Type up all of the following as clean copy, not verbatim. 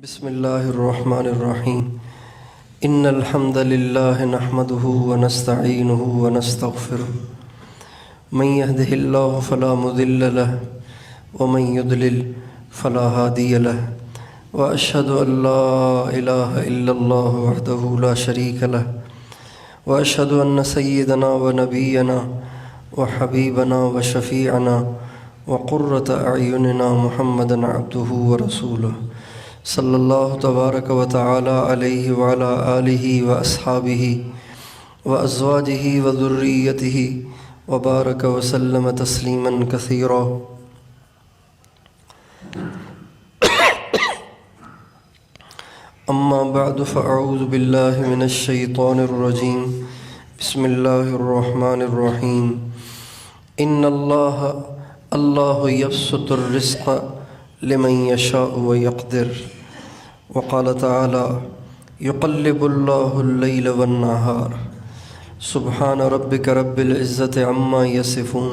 بسم اللہ الرحمن الرحیم ان الحمد للہ نحمده ونستعینه ونستغفره من يهده اللہ فلا مضل له ومن يضلل فلا هادی له واشهد ان لا الہ الا اللہ وحدہ لا شریک له واشهد ان سیدنا ونبینا وحبیبنا وشفیعنا وقرۃ اعیننا محمدا عبدہ ورسولہ صلی اللہ تبارک و تعالی علیہ وعلی آلہ و اصحابہ و ازواجہ و ذریتہ وبارک وسلم تسلیما کثیرا۔ اما بعد فاعوذ باللہ من الشیطان الرجیم بسم اللہ الرحمن الرحیم ان اللہ یبسط الرزق لمن یشاء ویقدر وقال تعالی یقلب اللہ اللیل والنہار سبحان ربک رب العزت عما یصفون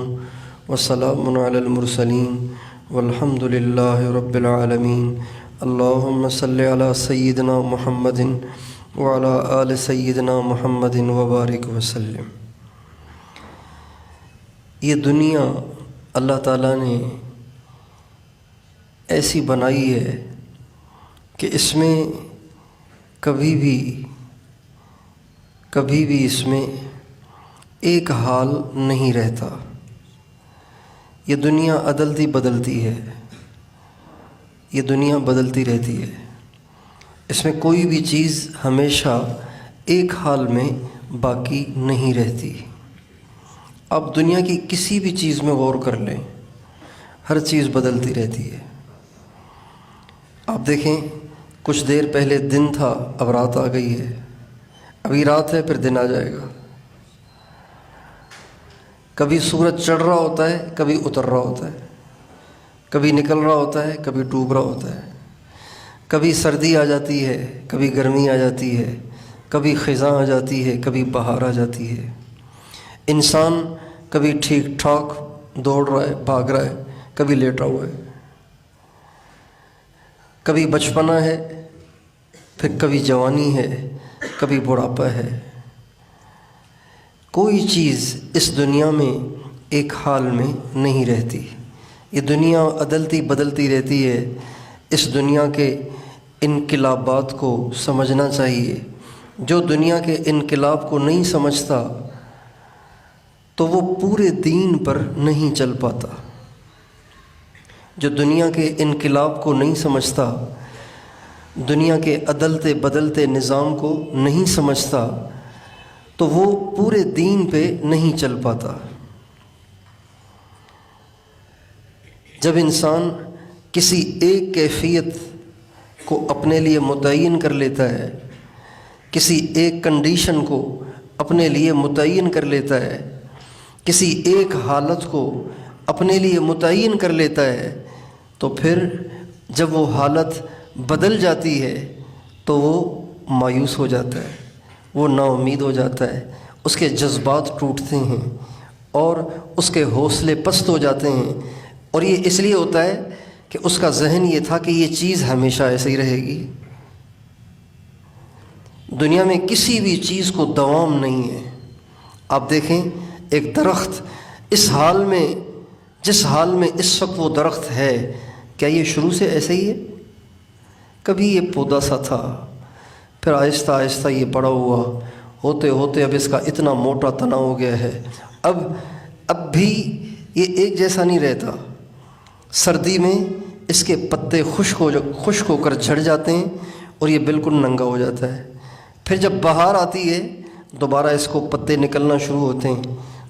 وسلام علی المرسلین والحمد للہ رب العالمین۔ اللہم صلی علی سیدنا محمد وعلی آل سیدنا محمد وبارک وسلم۔ یہ دنیا اللہ تعالیٰ نے ایسی بنائی ہے کہ اس میں کبھی بھی اس میں ایک حال نہیں رہتا۔ یہ دنیا عدلتی بدلتی ہے، یہ دنیا بدلتی رہتی ہے، اس میں کوئی بھی چیز ہمیشہ ایک حال میں باقی نہیں رہتی۔ آپ دنیا کی کسی بھی چیز میں غور کر لیں، ہر چیز بدلتی رہتی ہے۔ آپ دیکھیں، کچھ دیر پہلے دن تھا، اب رات آ گئی ہے، ابھی رات ہے پھر دن آ جائے گا۔ کبھی سورج چڑھ رہا ہوتا ہے، کبھی اتر رہا ہوتا ہے، کبھی نکل رہا ہوتا ہے، کبھی ڈوب رہا ہوتا ہے، کبھی سردی آ جاتی ہے، کبھی گرمی آ جاتی ہے، کبھی خزاں آ جاتی ہے، کبھی بہار آ جاتی ہے۔ انسان کبھی ٹھیک ٹھاک دوڑ رہا ہے، بھاگ رہا ہے، کبھی لیٹا ہوا ہے، کبھی بچپنا ہے، پھر کبھی جوانی ہے، کبھی بڑھاپا ہے۔ کوئی چیز اس دنیا میں ایک حال میں نہیں رہتی۔ یہ دنیا عدلتی بدلتی رہتی ہے۔ اس دنیا کے انقلابات کو سمجھنا چاہیے۔ جو دنیا کے انقلاب کو نہیں سمجھتا تو وہ پورے دین پر نہیں چل پاتا۔ جو دنیا کے انقلاب کو نہیں سمجھتا، دنیا کے عدلتے بدلتے نظام کو نہیں سمجھتا، تو وہ پورے دین پہ نہیں چل پاتا۔ جب انسان کسی ایک کیفیت کو اپنے لیے متعین کر لیتا ہے، کسی ایک کنڈیشن کو اپنے لیے متعین کر لیتا ہے، کسی ایک حالت کو اپنے لیے متعین کر لیتا ہے، تو پھر جب وہ حالت بدل جاتی ہے تو وہ مایوس ہو جاتا ہے، وہ نا امید ہو جاتا ہے، اس کے جذبات ٹوٹتے ہیں اور اس کے حوصلے پست ہو جاتے ہیں۔ اور یہ اس لیے ہوتا ہے کہ اس کا ذہن یہ تھا کہ یہ چیز ہمیشہ ایسے ہی رہے گی۔ دنیا میں کسی بھی چیز کو دوام نہیں ہے۔ آپ دیکھیں، ایک درخت اس حال میں، جس حال میں اس وقت وہ درخت ہے، کیا یہ شروع سے ایسے ہی ہے؟ کبھی یہ پودا سا تھا، پھر آہستہ آہستہ یہ بڑا ہوا، ہوتے ہوتے اب اس کا اتنا موٹا تنا ہو گیا ہے۔ اب بھی یہ ایک جیسا نہیں رہتا۔ سردی میں اس کے پتے خشک ہو کر جھڑ جاتے ہیں اور یہ بالکل ننگا ہو جاتا ہے۔ پھر جب بہار آتی ہے، دوبارہ اس کو پتے نکلنا شروع ہوتے ہیں،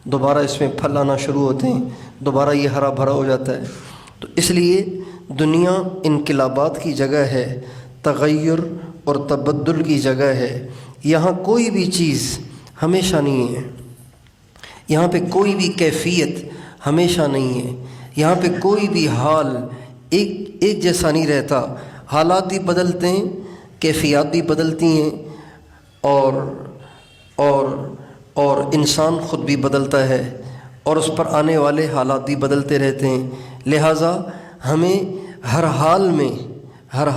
دوبارہ اس میں پھل آنا شروع ہوتے ہیں، دوبارہ یہ ہرا بھرا ہو جاتا ہے۔ تو اس لیے دنیا انقلابات کی جگہ ہے، تغیر اور تبدل کی جگہ ہے۔ یہاں کوئی بھی چیز ہمیشہ نہیں ہے، یہاں پہ کوئی بھی کیفیت ہمیشہ نہیں ہے، یہاں پہ کوئی بھی حال ایک جیسا نہیں رہتا۔ حالات بھی بدلتے ہیں، کیفیات بھی بدلتی ہیں، اور انسان خود بھی بدلتا ہے، اور اس پر آنے والے حالات بھی بدلتے رہتے ہیں۔ لہٰذا ہمیں ہر حال میں ہر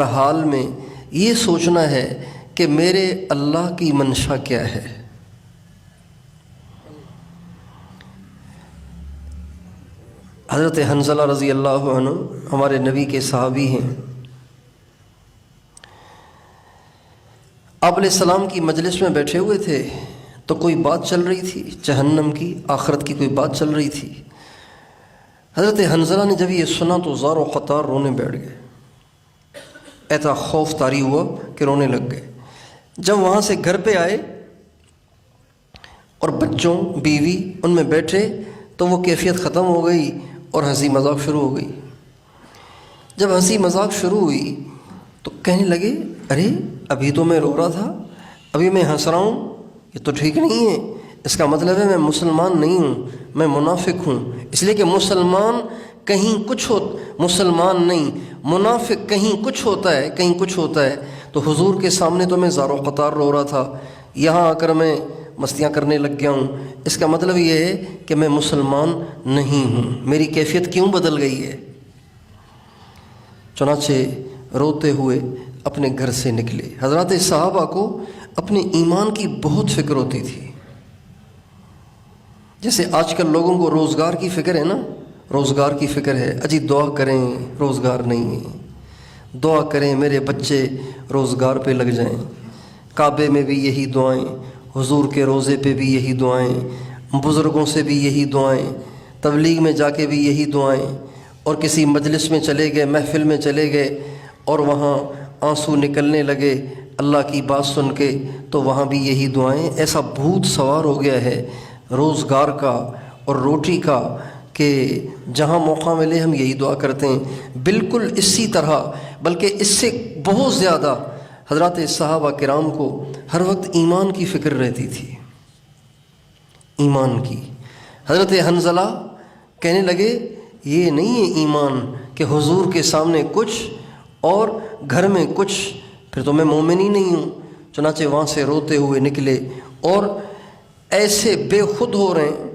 حال میں یہ سوچنا ہے کہ میرے اللہ کی منشا کیا ہے۔ حضرت حنظلہ رضی اللہ عنہ ہمارے نبی کے صحابی ہیں۔ آپ علیہ السلام کی مجلس میں بیٹھے ہوئے تھے تو کوئی بات چل رہی تھی، جہنم کی، آخرت کی کوئی بات چل رہی تھی۔ حضرت حنظلہ نے جب یہ سنا تو زار و قطار رونے بیٹھ گئے، ایسا خوف طاری ہوا کہ رونے لگ گئے۔ جب وہاں سے گھر پہ آئے اور بچوں بیوی ان میں بیٹھے تو وہ کیفیت ختم ہو گئی اور ہنسی مذاق شروع ہو گئی۔ جب ہنسی مذاق شروع ہوئی تو کہنے لگے ارے ابھی تو میں رو رہا تھا، ابھی میں ہنس رہا ہوں، یہ تو ٹھیک نہیں ہے، اس کا مطلب ہے میں مسلمان نہیں ہوں، میں منافق ہوں۔ اس لیے کہ مسلمان کہیں کچھ مسلمان نہیں، منافق کہیں کچھ ہوتا ہے، کہیں کچھ ہوتا ہے۔ تو حضور کے سامنے تو میں زار و قطار رو رہا تھا، یہاں آ کر میں مستیاں کرنے لگ گیا ہوں، اس کا مطلب یہ ہے کہ میں مسلمان نہیں ہوں، میری کیفیت کیوں بدل گئی ہے؟ چنانچہ روتے ہوئے اپنے گھر سے نکلے۔ حضرات صحابہ کو اپنے ایمان کی بہت فکر ہوتی تھی۔ جیسے آج کل لوگوں کو روزگار کی فکر ہے نا، روزگار کی فکر ہے، اجی دعا کریں روزگار نہیں ہے، دعا کریں میرے بچے روزگار پہ لگ جائیں۔ کعبے میں بھی یہی دعائیں، حضور کے روضے پہ بھی یہی دعائیں، بزرگوں سے بھی یہی دعائیں، تبلیغ میں جا کے بھی یہی دعائیں، اور کسی مجلس میں چلے گئے، محفل میں چلے گئے اور وہاں آنسو نکلنے لگے اللہ کی بات سن کے تو وہاں بھی یہی دعائیں۔ ایسا بھوت سوار ہو گیا ہے روزگار کا اور روٹی کا کہ جہاں موقع ملے ہم یہی دعا کرتے ہیں۔ بالکل اسی طرح بلکہ اس سے بہت زیادہ حضرات صحابہ کرام کو ہر وقت ایمان کی فکر رہتی تھی، ایمان کی۔ حضرت حنظلہ کہنے لگے یہ نہیں ہے ایمان کہ حضور کے سامنے کچھ اور گھر میں کچھ، پھر تو میں مومن ہی نہیں ہوں۔ چنانچہ وہاں سے روتے ہوئے نکلے اور ایسے بے خود ہو رہے ہیں،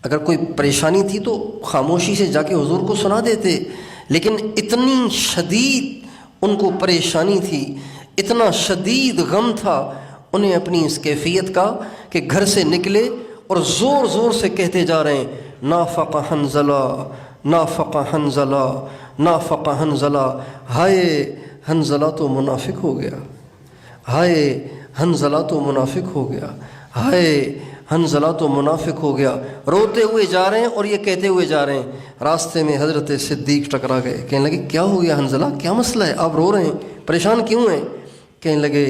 اگر کوئی پریشانی تھی تو خاموشی سے جا کے حضور کو سنا دیتے، لیکن اتنی شدید ان کو پریشانی تھی، اتنا شدید غم تھا انہیں اپنی اس کیفیت کا کہ گھر سے نکلے اور زور زور سے کہتے جا رہے ہیں نافق حنظلہ، نافق حنظلہ، نافق حنظلہ، ہائے حنظلہ تو منافق ہو گیا، ہائے حنظلہ تو منافق ہو گیا، ہائے حنظلہ تو منافق ہو گیا۔ روتے ہوئے جا رہے ہیں اور یہ کہتے ہوئے جا رہے ہیں۔ راستے میں حضرت صدیق ٹکرا گئے، کہنے لگے کیا ہو گیا حنظلہ، کیا مسئلہ ہے، آپ رو رہے ہیں، پریشان کیوں ہیں؟ کہنے لگے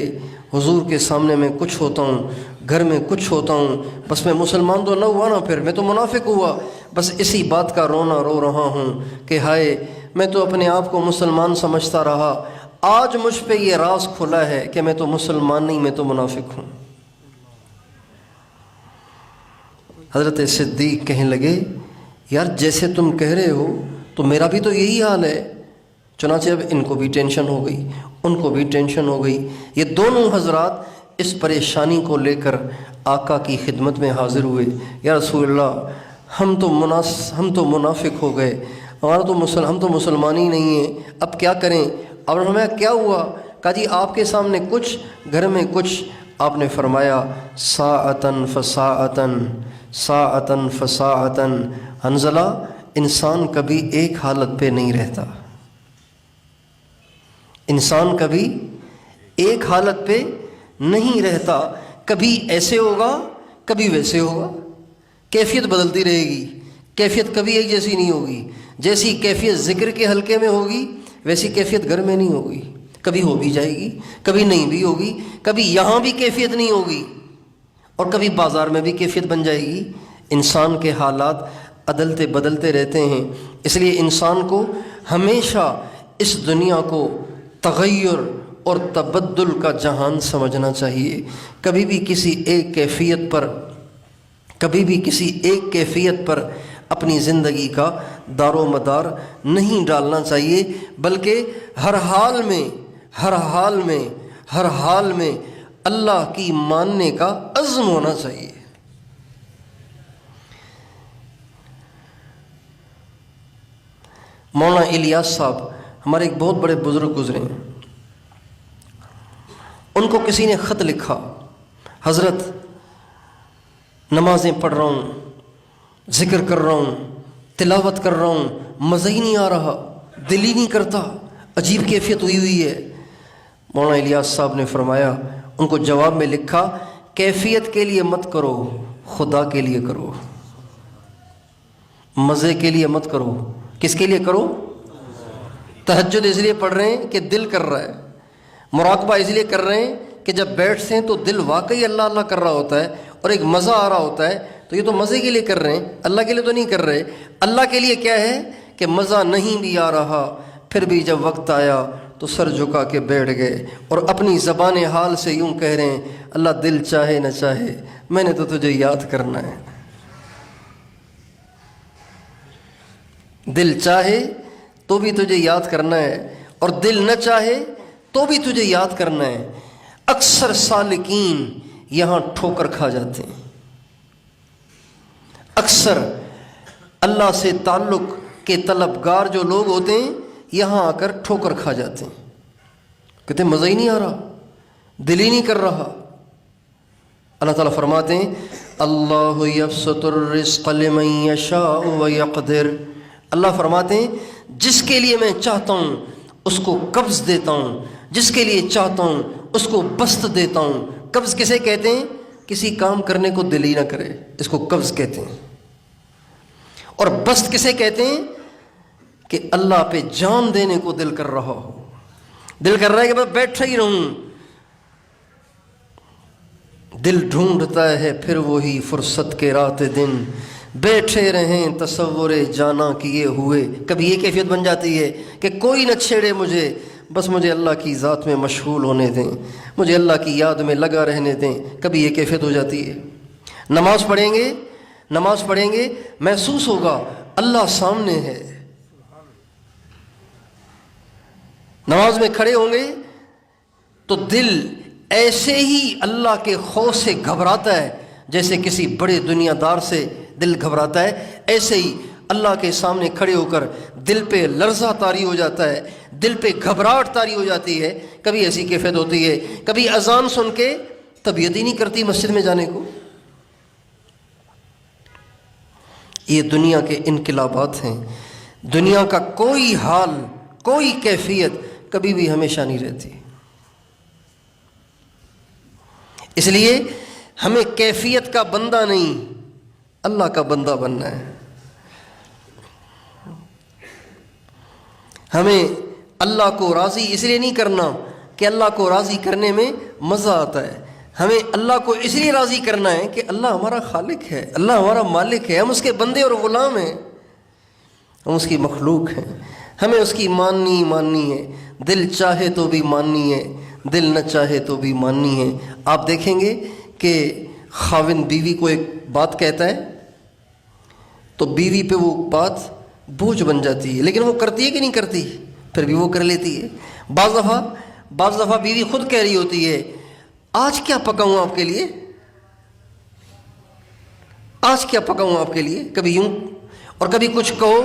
حضور کے سامنے میں کچھ ہوتا ہوں، گھر میں کچھ ہوتا ہوں، بس میں مسلمان تو نہ ہوا نا، پھر میں تو منافق ہوا، بس اسی بات کا رونا رو رہا ہوں کہ ہائے میں تو اپنے آپ کو مسلمان سمجھتا رہا، آج مجھ پہ یہ راز کھلا ہے کہ میں تو مسلمان نہیں، میں تو منافق ہوں۔ حضرت صدیق کہنے لگے یار جیسے تم کہہ رہے ہو تو میرا بھی تو یہی حال ہے۔ چنانچہ اب ان کو بھی ٹینشن ہو گئی، ان کو بھی ٹینشن ہو گئی۔ یہ دونوں حضرات اس پریشانی کو لے کر آقا کی خدمت میں حاضر ہوئے۔ یا رسول اللہ ہم تو منافق ہو گئے، ہم تو مسلمان ہی نہیں ہیں، اب کیا کریں؟ اور ہمیں کیا ہوا؟ کہا جی آپ کے سامنے کچھ، گھر میں کچھ۔ آپ نے فرمایا ساعتن فساعتن، ساعتن فساعتن۔ حنظلہ انسان کبھی ایک حالت پہ نہیں رہتا، انسان کبھی ایک حالت پہ نہیں رہتا، کبھی ایسے ہوگا کبھی ویسے ہوگا، کیفیت بدلتی رہے گی، کیفیت کبھی ایک جیسی نہیں ہوگی۔ جیسی کیفیت ذکر کے حلقے میں ہوگی ویسی کیفیت گھر میں نہیں ہوگی، کبھی ہو بھی جائے گی کبھی نہیں بھی ہوگی، کبھی یہاں بھی کیفیت نہیں ہوگی اور کبھی بازار میں بھی کیفیت بن جائے گی۔ انسان کے حالات عدلتے بدلتے رہتے ہیں، اس لیے انسان کو ہمیشہ اس دنیا کو تغیر اور تبدل کا جہان سمجھنا چاہیے۔ کبھی بھی کسی ایک کیفیت پر اپنی زندگی کا دار و مدار نہیں ڈالنا چاہیے، بلکہ ہر حال میں اللہ کی ماننے کا عزم ہونا چاہیے۔ مولانا الیاس صاحب ہمارے ایک بہت بڑے بزرگ گزرے ہیں، ان کو کسی نے خط لکھا، حضرت نمازیں پڑھ رہا ہوں، ذکر کر رہا ہوں، تلاوت کر رہا ہوں، مزہ ہی نہیں آ رہا، دل ہی نہیں کرتا، عجیب کیفیت ہوئی ہے۔ مولانا الیاس صاحب نے فرمایا، ان کو جواب میں لکھا، کیفیت کے لیے مت کرو، خدا کے لیے کرو، مزے کے لیے مت کرو۔ کس کے لیے کرو؟ تہجد اس لیے پڑھ رہے ہیں کہ دل کر رہا ہے، مراقبہ اس لیے کر رہے ہیں کہ جب بیٹھتے ہیں تو دل واقعی اللہ اللہ کر رہا ہوتا ہے اور ایک مزہ آ رہا ہوتا ہے، تو یہ تو مزے کے لیے کر رہے ہیں، اللہ کے لیے تو نہیں کر رہے۔ اللہ کے لیے کیا ہے کہ مزہ نہیں بھی آ رہا، پھر بھی جب وقت آیا تو سر جھکا کے بیٹھ گئے اور اپنی زبان حال سے یوں کہہ رہے ہیں، اللہ دل چاہے نہ چاہے میں نے تو تجھے یاد کرنا ہے، دل چاہے تو بھی تجھے یاد کرنا ہے اور دل نہ چاہے تو بھی تجھے یاد کرنا ہے۔ اکثر سالکین یہاں ٹھوکر کھا جاتے ہیں، اکثر اللہ سے تعلق کے طلبگار جو لوگ ہوتے ہیں یہاں آ کر ٹھوکر کھا جاتے ہیں، کہتے ہیں مزہ ہی نہیں آ رہا، دل ہی نہیں کر رہا۔ اللہ تعالیٰ فرماتے ہیں، اللہ یبسط الرزق لمن یشاء ویقدر، اللہ فرماتے ہیں جس کے لیے میں چاہتا ہوں اس کو قبض دیتا ہوں، جس کے لیے چاہتا ہوں اس کو بسط دیتا ہوں۔ قبض کسے کہتے ہیں؟ کسی کام کرنے کو دل ہی نہ کرے، اس کو قبض کہتے ہیں۔ اور بسط کسے کہتے ہیں؟ کہ اللہ پہ جان دینے کو دل کر رہا ہو، دل کر رہا ہے کہ میں بیٹھا ہی رہوں، دل ڈھونڈتا ہے پھر وہی فرصت کے رات دن، بیٹھے رہیں تصور جانا کیے ہوئے۔ کبھی یہ کیفیت بن جاتی ہے کہ کوئی نہ چھیڑے مجھے، بس مجھے اللہ کی ذات میں مشغول ہونے دیں، مجھے اللہ کی یاد میں لگا رہنے دیں۔ کبھی یہ کیفیت ہو جاتی ہے۔ نماز پڑھیں گے محسوس ہوگا اللہ سامنے ہے، نماز میں کھڑے ہوں گے تو دل ایسے ہی اللہ کے خوف سے گھبراتا ہے جیسے کسی بڑے دنیا دار سے دل گھبراتا ہے، ایسے ہی اللہ کے سامنے کھڑے ہو کر دل پہ لرزہ طاری ہو جاتا ہے، دل پہ گھبراہٹ طاری ہو جاتی ہے۔ کبھی ایسی کیفیت ہوتی ہے، کبھی اذان سن کے طبیعت ہی نہیں کرتی مسجد میں جانے کو۔ یہ دنیا کے انقلابات ہیں، دنیا کا کوئی حال، کوئی کیفیت کبھی بھی ہمیشہ نہیں رہتی۔ اس لیے ہمیں کیفیت کا بندہ نہیں، اللہ کا بندہ بننا ہے۔ ہمیں اللہ کو راضی اس لیے نہیں کرنا کہ اللہ کو راضی کرنے میں مزہ آتا ہے، ہمیں اللہ کو اس لیے راضی کرنا ہے کہ اللہ ہمارا خالق ہے، اللہ ہمارا مالک ہے، ہم اس کے بندے اور غلام ہیں، ہم اس کی مخلوق ہیں، ہمیں اس کی ماننی ہے، دل چاہے تو بھی ماننی ہے، دل نہ چاہے تو بھی ماننی ہے۔ آپ دیکھیں گے کہ خاوند بیوی کو ایک بات کہتا ہے تو بیوی پہ وہ بات بوجھ بن جاتی ہے، لیکن وہ کرتی ہے کہ نہیں کرتی؟ پھر بھی وہ کر لیتی ہے۔ بعض دفعہ بیوی خود کہہ رہی ہوتی ہے، آج کیا پکاؤں آپ کے لیے، آج کیا پکاؤں آپ کے لیے، کبھی یوں اور کبھی کچھ کہو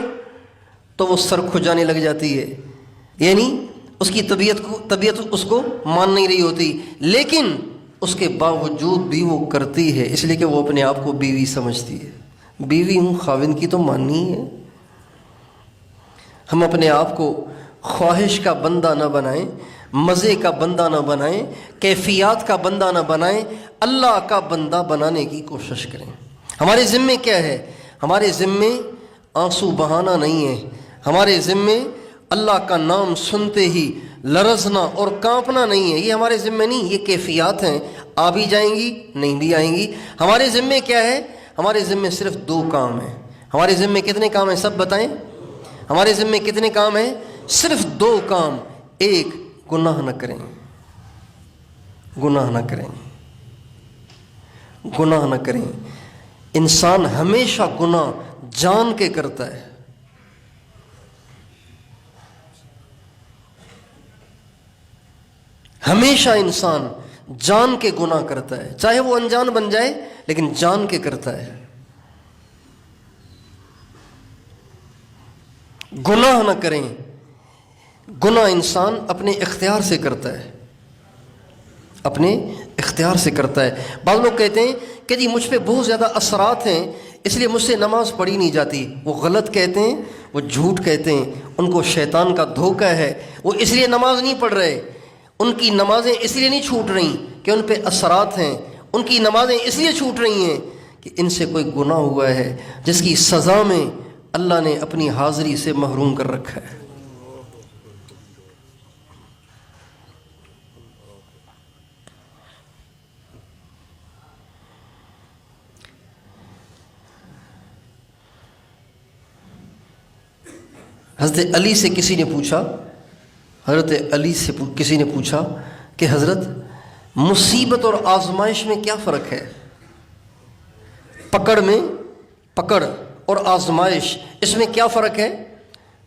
تو وہ سر کھجانے لگ جاتی ہے، یعنی اس کی طبیعت اس کو مان نہیں رہی ہوتی، لیکن اس کے باوجود بھی وہ کرتی ہے، اس لیے کہ وہ اپنے آپ کو بیوی سمجھتی ہے۔ بیوی ہوں، خاوند کی تو ماننی ہے۔ ہم اپنے آپ کو خواہش کا بندہ نہ بنائیں، مزے کا بندہ نہ بنائیں، کیفیات کا بندہ نہ بنائیں، اللہ کا بندہ بنانے کی کوشش کریں۔ ہمارے ذمے کیا ہے؟ ہمارے ذمے آنسو بہانا نہیں ہے، ہمارے ذمے اللہ کا نام سنتے ہی لرزنا اور کانپنا نہیں ہے، یہ ہمارے ذمے نہیں، یہ کیفیات ہیں، آ بھی جائیں گی نہیں بھی آئیں گی۔ ہمارے ذمے کیا ہے؟ ہمارے ذمے صرف 2 کام ہیں۔ ہمارے ذمے کتنے کام ہیں سب بتائیں؟ ہمارے ذمے کتنے کام ہیں؟ صرف 2 کام۔ ایک، گناہ نہ کریں، گناہ نہ کریں، گناہ نہ کریں۔ انسان ہمیشہ گناہ جان کے کرتا ہے، ہمیشہ انسان جان کے گناہ کرتا ہے، چاہے وہ انجان بن جائے لیکن جان کے کرتا ہے۔ گناہ نہ کریں، گناہ انسان اپنے اختیار سے کرتا ہے، اپنے اختیار سے کرتا ہے۔ بعض لوگ کہتے ہیں کہ جی مجھ پہ بہت زیادہ اثرات ہیں اس لیے مجھ سے نماز پڑھی نہیں جاتی۔ وہ غلط کہتے ہیں، وہ جھوٹ کہتے ہیں، ان کو شیطان کا دھوکہ ہے، وہ اس لیے نماز نہیں پڑھ رہے، ان کی نمازیں اس لیے نہیں چھوٹ رہی کہ ان پہ اثرات ہیں، ان کی نمازیں اس لیے چھوٹ رہی ہیں کہ ان سے کوئی گناہ ہوا ہے جس کی سزا میں اللہ نے اپنی حاضری سے محروم کر رکھا ہے۔ حضرت علی سے کسی نے پوچھا، حضرت علی سے کسی نے پوچھا کہ حضرت مصیبت اور آزمائش میں کیا فرق ہے؟ پکڑ اور آزمائش، اس میں کیا فرق ہے؟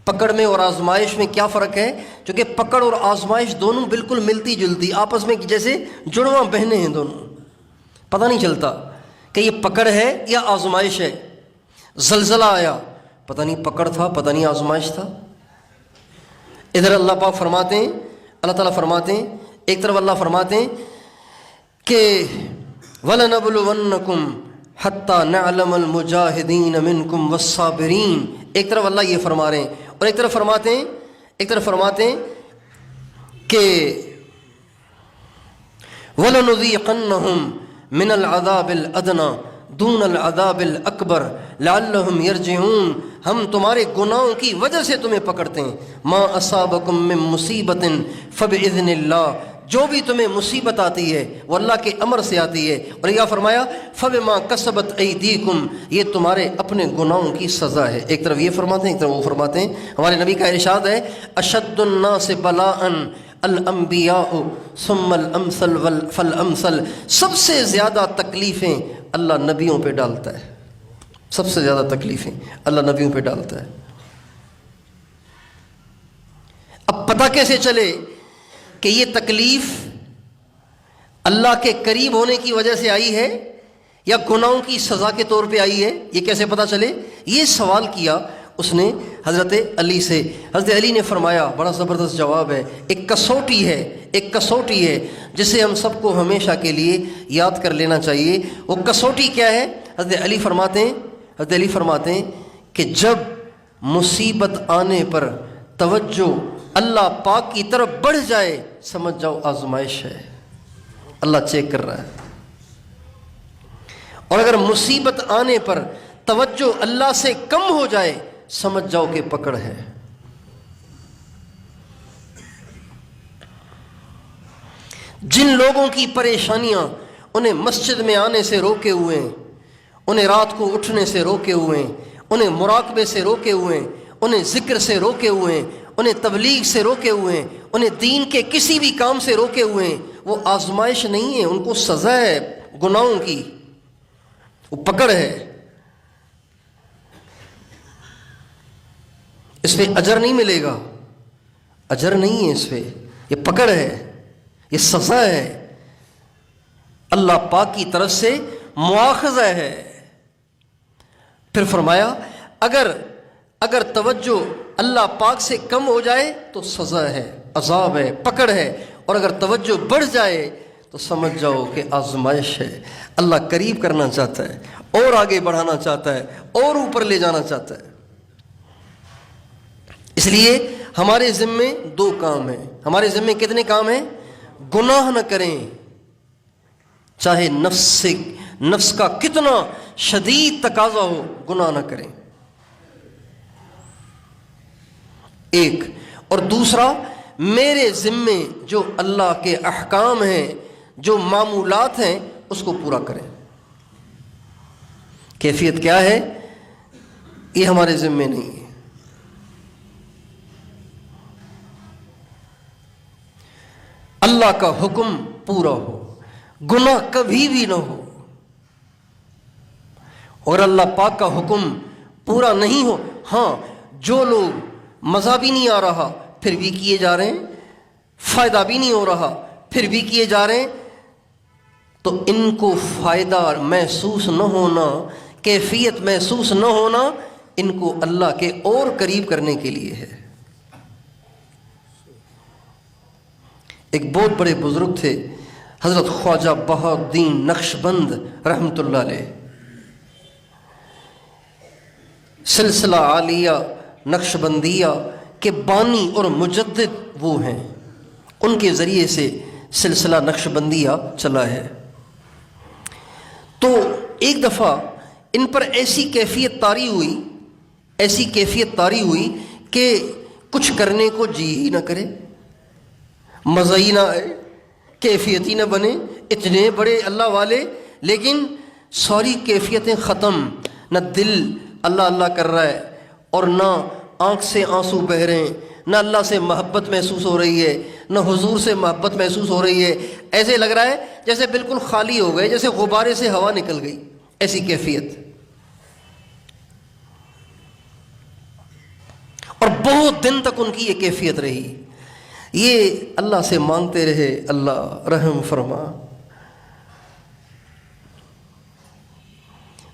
پکڑ میں اور آزمائش میں کیا فرق ہے؟ چونکہ پکڑ اور آزمائش دونوں بالکل ملتی جلتی، آپس میں جیسے جڑواں بہنیں ہیں دونوں، پتہ نہیں چلتا کہ یہ پکڑ ہے یا آزمائش ہے۔ زلزلہ آیا، پتہ نہیں پکڑ تھا، پتہ نہیں آزمائش تھا۔ ادھر اللہ پاک فرماتے ہیں، اللہ تعالیٰ فرماتے ہیں، ایک طرف اللہ فرماتے ہیں کہ وَلَنَبْلُوَنَّكُمْ حَتَّى نَعْلَمَ الْمُجَاهِدِينَ مِنْكُمْ وَالصَّابِرِينَ، ایک طرف اللہ یہ فرما رہے ہیں، اور ایک طرف فرماتے ہیں کہ وَلَنُذِيقَنَّهُمْ مِنَ الْعَذَابِ الْأَدْنَى دون العذاب الاکبر لعلہم یرجعون، ہم تمہارے گناہوں کی وجہ سے تمہیں پکڑتے ہیں۔ ما اصابکم من مصیبت فباذن اللہ، جو بھی تمہیں مصیبت آتی ہے وہ اللہ کے امر سے آتی ہے، اور یہ فرمایا فبما کسبت ایدیکم، یہ تمہارے اپنے گناہوں کی سزا ہے۔ ایک طرف یہ فرماتے ہیں، ایک طرف وہ فرماتے ہیں۔ ہمارے نبی کا ارشاد ہے اشد الناس بلاء الانبیاء ثم الامثل فالامثل، سب سے زیادہ تکلیفیں اللہ نبیوں پہ ڈالتا ہے، سب سے زیادہ تکلیفیں اللہ نبیوں پہ ڈالتا ہے۔ اب پتہ کیسے چلے کہ یہ تکلیف اللہ کے قریب ہونے کی وجہ سے آئی ہے یا گناہوں کی سزا کے طور پہ آئی ہے؟ یہ کیسے پتہ چلے؟ یہ سوال کیا اس نے حضرت علی سے۔ حضرت علی نے فرمایا، بڑا زبردست جواب ہے، ایک کسوٹی ہے جسے ہم سب کو ہمیشہ کے لیے یاد کر لینا چاہیے۔ وہ کسوٹی کیا ہے؟ حضرت علی فرماتے ہیں کہ جب مصیبت آنے پر توجہ اللہ پاک کی طرف بڑھ جائے، سمجھ جاؤ آزمائش ہے، اللہ چیک کر رہا ہے۔ اور اگر مصیبت آنے پر توجہ اللہ سے کم ہو جائے، سمجھ جاؤ کہ پکڑ ہے۔ جن لوگوں کی پریشانیاں انہیں مسجد میں آنے سے روکے ہوئے ہیں، انہیں رات کو اٹھنے سے روکے ہوئے ہیں، انہیں مراقبے سے روکے ہوئے ہیں، انہیں ذکر سے روکے ہوئے ہیں، انہیں تبلیغ سے روکے ہوئے ہیں، انہیں دین کے کسی بھی کام سے روکے ہوئے ہیں، وہ آزمائش نہیں ہے، ان کو سزا ہے گناہوں کی، وہ پکڑ ہے۔ اس پہ اجر نہیں ملے گا، اجر نہیں ہے اس پہ، یہ پکڑ ہے، یہ سزا ہے، اللہ پاک کی طرف سے مواخذہ ہے۔ پھر فرمایا اگر توجہ اللہ پاک سے کم ہو جائے تو سزا ہے، عذاب ہے، پکڑ ہے، اور اگر توجہ بڑھ جائے تو سمجھ جاؤ کہ آزمائش ہے، اللہ قریب کرنا چاہتا ہے، اور آگے بڑھانا چاہتا ہے، اور اوپر لے جانا چاہتا ہے۔ اس لیے ہمارے ذمے دو کام ہیں، ہمارے ذمے کتنے کام ہیں؟ گناہ نہ کریں، چاہے نفس کا کتنا شدید تقاضا ہو، گناہ نہ کریں، ایک، اور دوسرا میرے ذمے جو اللہ کے احکام ہیں، جو معمولات ہیں، اس کو پورا کریں۔ کیفیت کیا ہے یہ ہمارے ذمے نہیں ہے۔ اللہ کا حکم پورا ہو، گناہ کبھی بھی نہ ہو، اور اللہ پاک کا حکم پورا نہیں ہو، ہاں جو لوگ مزہ بھی نہیں آ رہا پھر بھی کیے جا رہے ہیں، فائدہ بھی نہیں ہو رہا پھر بھی کیے جا رہے ہیں، تو ان کو فائدہ محسوس نہ ہونا، کیفیت محسوس نہ ہونا، ان کو اللہ کے اور قریب کرنے کے لیے ہے۔ ایک بہت بڑے بزرگ تھے حضرت خواجہ بہاؤالدین نقشبند رحمۃ اللہ علیہ، سلسلہ عالیہ نقشبندیہ کے بانی اور مجدد وہ ہیں، ان کے ذریعے سے سلسلہ نقشبندیہ چلا ہے۔ تو ایک دفعہ ان پر ایسی کیفیت طاری ہوئی کہ کچھ کرنے کو جی ہی نہ کرے، مزہ ہی نہ آئے، کیفیت ہی نہ بنے، اتنے بڑے اللہ والے لیکن ساری کیفیتیں ختم، نہ دل اللہ اللہ کر رہا ہے اور نہ آنکھ سے آنسو بہہ رہے ہیں، نہ اللہ سے محبت محسوس ہو رہی ہے، نہ حضور سے محبت محسوس ہو رہی ہے، ایسے لگ رہا ہے جیسے بالکل خالی ہو گئے، جیسے غبارے سے ہوا نکل گئی، ایسی کیفیت۔ اور بہت دن تک ان کی یہ کیفیت رہی، یہ اللہ سے مانگتے رہے اللہ رحم فرما،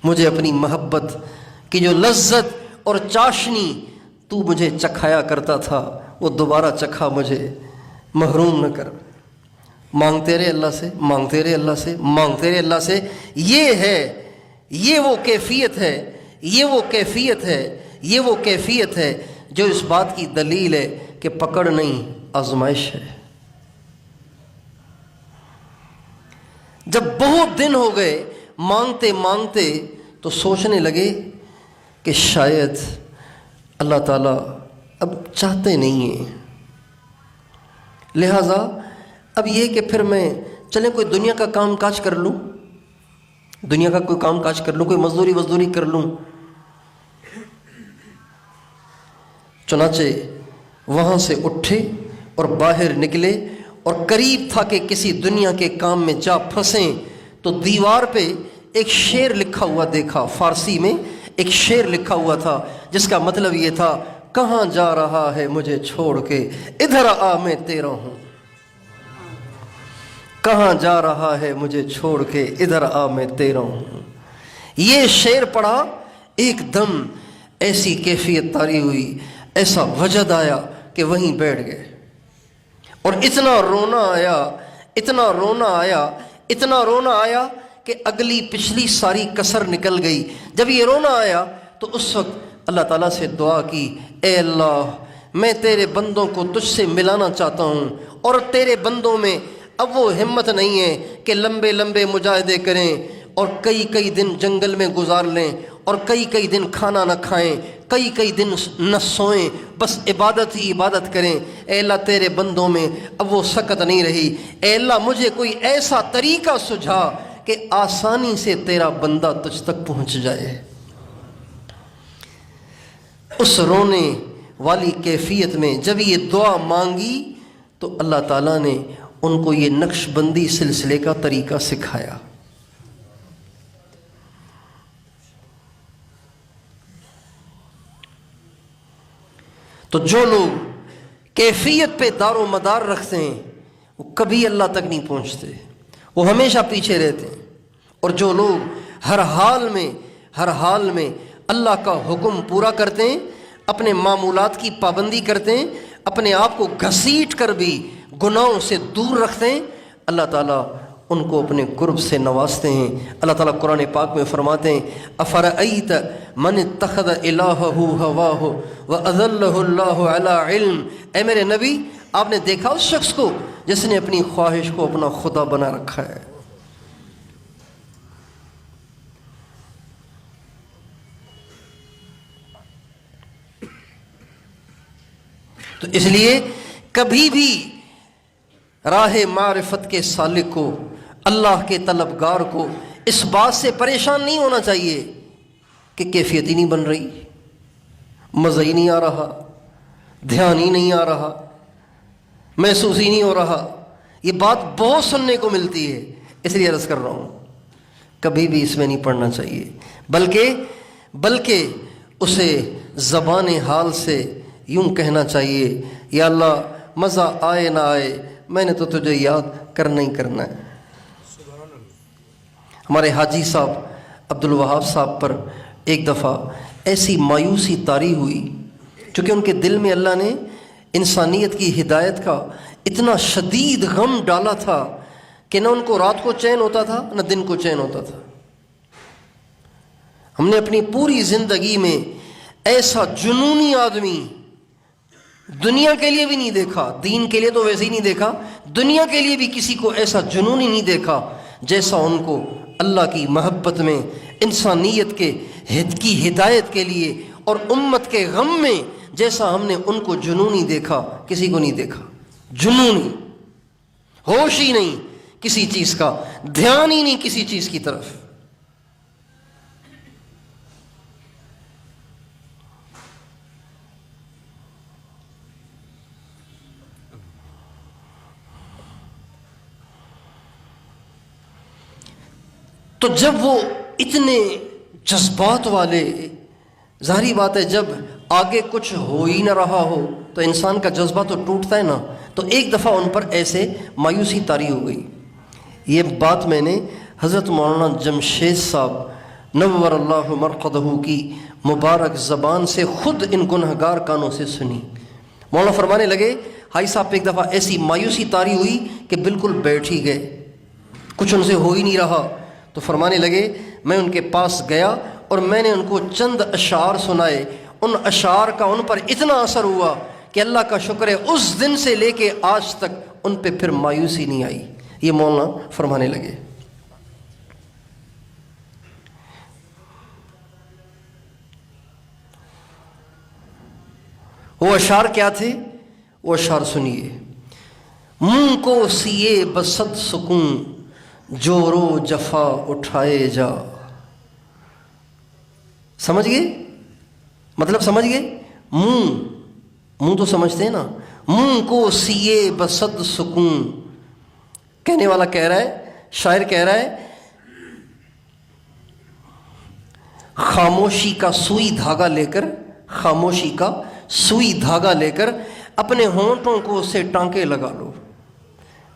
مجھے اپنی محبت کی جو لذت اور چاشنی تو مجھے چکھایا کرتا تھا وہ دوبارہ چکھا مجھے محروم نہ کر۔ مانگتے رہے اللہ سے، مانگتے رہے اللہ سے، مانگتے رہے اللہ سے۔ یہ وہ کیفیت ہے جو اس بات کی دلیل ہے کہ پکڑ نہیں آزمائش ہے۔ جب بہت دن ہو گئے مانگتے مانگتے تو سوچنے لگے کہ شاید اللہ تعالیٰ اب چاہتے نہیں ہیں، لہٰذا اب یہ کہ پھر میں چلیں کوئی دنیا کا کام کاج کر لوں، دنیا کا کوئی کام کاج کر لوں، کوئی مزدوری کر لوں۔ چنانچہ وہاں سے اٹھے اور باہر نکلے اور قریب تھا کہ کسی دنیا کے کام میں جا پھنسیں تو دیوار پہ ایک شعر لکھا ہوا دیکھا، فارسی میں ایک شعر لکھا ہوا تھا جس کا مطلب یہ تھا، کہاں جا رہا ہے مجھے چھوڑ کے ادھر آ میں تیرا ہوں، کہاں جا رہا ہے مجھے چھوڑ کے ادھر آ میں تیرا ہوں۔ یہ شعر پڑھا، ایک دم ایسی کیفیت طاری ہوئی، ایسا وجد آیا کہ وہیں بیٹھ گئے، اور اتنا رونا آیا کہ اگلی پچھلی ساری کسر نکل گئی۔ جب یہ رونا آیا تو اس وقت اللہ تعالیٰ سے دعا کی، اے اللہ میں تیرے بندوں کو تجھ سے ملانا چاہتا ہوں، اور تیرے بندوں میں اب وہ ہمت نہیں ہے کہ لمبے لمبے مجاہدے کریں اور کئی دن جنگل میں گزار لیں اور کئی دن کھانا نہ کھائیں، کئی دن نہ سوئیں، بس عبادت ہی عبادت کریں۔ اے اللہ تیرے بندوں میں اب وہ سکت نہیں رہی، اے اللہ مجھے کوئی ایسا طریقہ سجھا کہ آسانی سے تیرا بندہ تجھ تک پہنچ جائے۔ اس رونے والی کیفیت میں جب یہ دعا مانگی تو اللہ تعالیٰ نے ان کو یہ نقش بندی سلسلے کا طریقہ سکھایا۔ تو جو لوگ کیفیت پہ دار و مدار رکھتے ہیں وہ کبھی اللہ تک نہیں پہنچتے، وہ ہمیشہ پیچھے رہتے ہیں۔ اور جو لوگ ہر حال میں اللہ کا حکم پورا کرتے ہیں، اپنے معمولات کی پابندی کرتے ہیں، اپنے آپ کو گھسیٹ کر بھی گناہوں سے دور رکھتے ہیں، اللہ تعالیٰ ان کو اپنے قرب سے نوازتے ہیں۔ اللہ تعالیٰ قرآن پاک میں فرماتے ہیں، افرأیت من اتخذ الہہ ہواہ واضلہ اللہ علی علم، اے میرے نبی آپ نے دیکھا اس شخص کو جس نے اپنی خواہش کو اپنا خدا بنا رکھا ہے۔ تو اس لیے کبھی بھی راہ معرفت کے سالک کو، اللہ کے طلبگار کو اس بات سے پریشان نہیں ہونا چاہیے کہ کیفیت ہی نہیں بن رہی، مزہ ہی نہیں آ رہا، دھیان ہی نہیں آ رہا، محسوس ہی نہیں ہو رہا۔ یہ بات بہت سننے کو ملتی ہے، اس لیے عرض کر رہا ہوں کبھی بھی اس میں نہیں پڑھنا چاہیے، بلکہ اسے زبان حال سے یوں کہنا چاہیے، یا اللہ مزہ آئے نہ آئے میں نے تو تجھے یاد کرنا ہی کرنا ہے۔ ہمارے حاجی صاحب عبدالوہاب صاحب پر ایک دفعہ ایسی مایوسی طاری ہوئی، چونکہ ان کے دل میں اللہ نے انسانیت کی ہدایت کا اتنا شدید غم ڈالا تھا کہ نہ ان کو رات کو چین ہوتا تھا نہ دن کو چین ہوتا تھا۔ ہم نے اپنی پوری زندگی میں ایسا جنونی آدمی دنیا کے لیے بھی نہیں دیکھا، دین کے لیے تو ویسے ہی نہیں دیکھا، دنیا کے لیے بھی کسی کو ایسا جنونی نہیں دیکھا جیسا ان کو اللہ کی محبت میں، انسانیت کی ہدایت کے لیے اور امت کے غم میں جیسا ہم نے ان کو جنونی دیکھا، کسی کو نہیں دیکھا۔ جنونی، ہوش ہی نہیں کسی چیز کا، دھیان ہی نہیں کسی چیز کی طرف۔ تو جب وہ اتنے جذبات والے، ظاہری بات ہے جب آگے کچھ ہو ہی نہ رہا ہو تو انسان کا جذبہ تو ٹوٹتا ہے نا، تو ایک دفعہ ان پر ایسے مایوسی طاری ہو گئی۔ یہ بات میں نے حضرت مولانا جمشید صاحب نور اللہ مرقدہ کی مبارک زبان سے خود ان گنہگار کانوں سے سنی۔ مولانا فرمانے لگے حاجی صاحب پہ ایک دفعہ ایسی مایوسی طاری ہوئی کہ بالکل بیٹھ ہی گئے، کچھ ان سے ہو ہی نہیں رہا۔ تو فرمانے لگے میں ان کے پاس گیا اور میں نے ان کو چند اشعار سنائے، ان اشعار کا ان پر اتنا اثر ہوا کہ اللہ کا شکر ہے اس دن سے لے کے آج تک ان پہ پھر مایوسی نہیں آئی۔ یہ مولانا فرمانے لگے۔ وہ اشعار کیا تھے؟ وہ اشعار سنیے۔ منہ کو سیے بصد سکون، جور و جفا اٹھائے جا۔ سمجھ گئے مطلب؟ سمجھ گئے؟ منہ تو سمجھتے ہیں نا۔ منہ کو سیے بصد سکون، کہنے والا کہہ رہا ہے، شاعر کہہ رہا ہے خاموشی کا سوئی دھاگا لے کر، خاموشی کا سوئی دھاگا لے کر اپنے ہونٹوں کو اس سے ٹانکے لگا لو،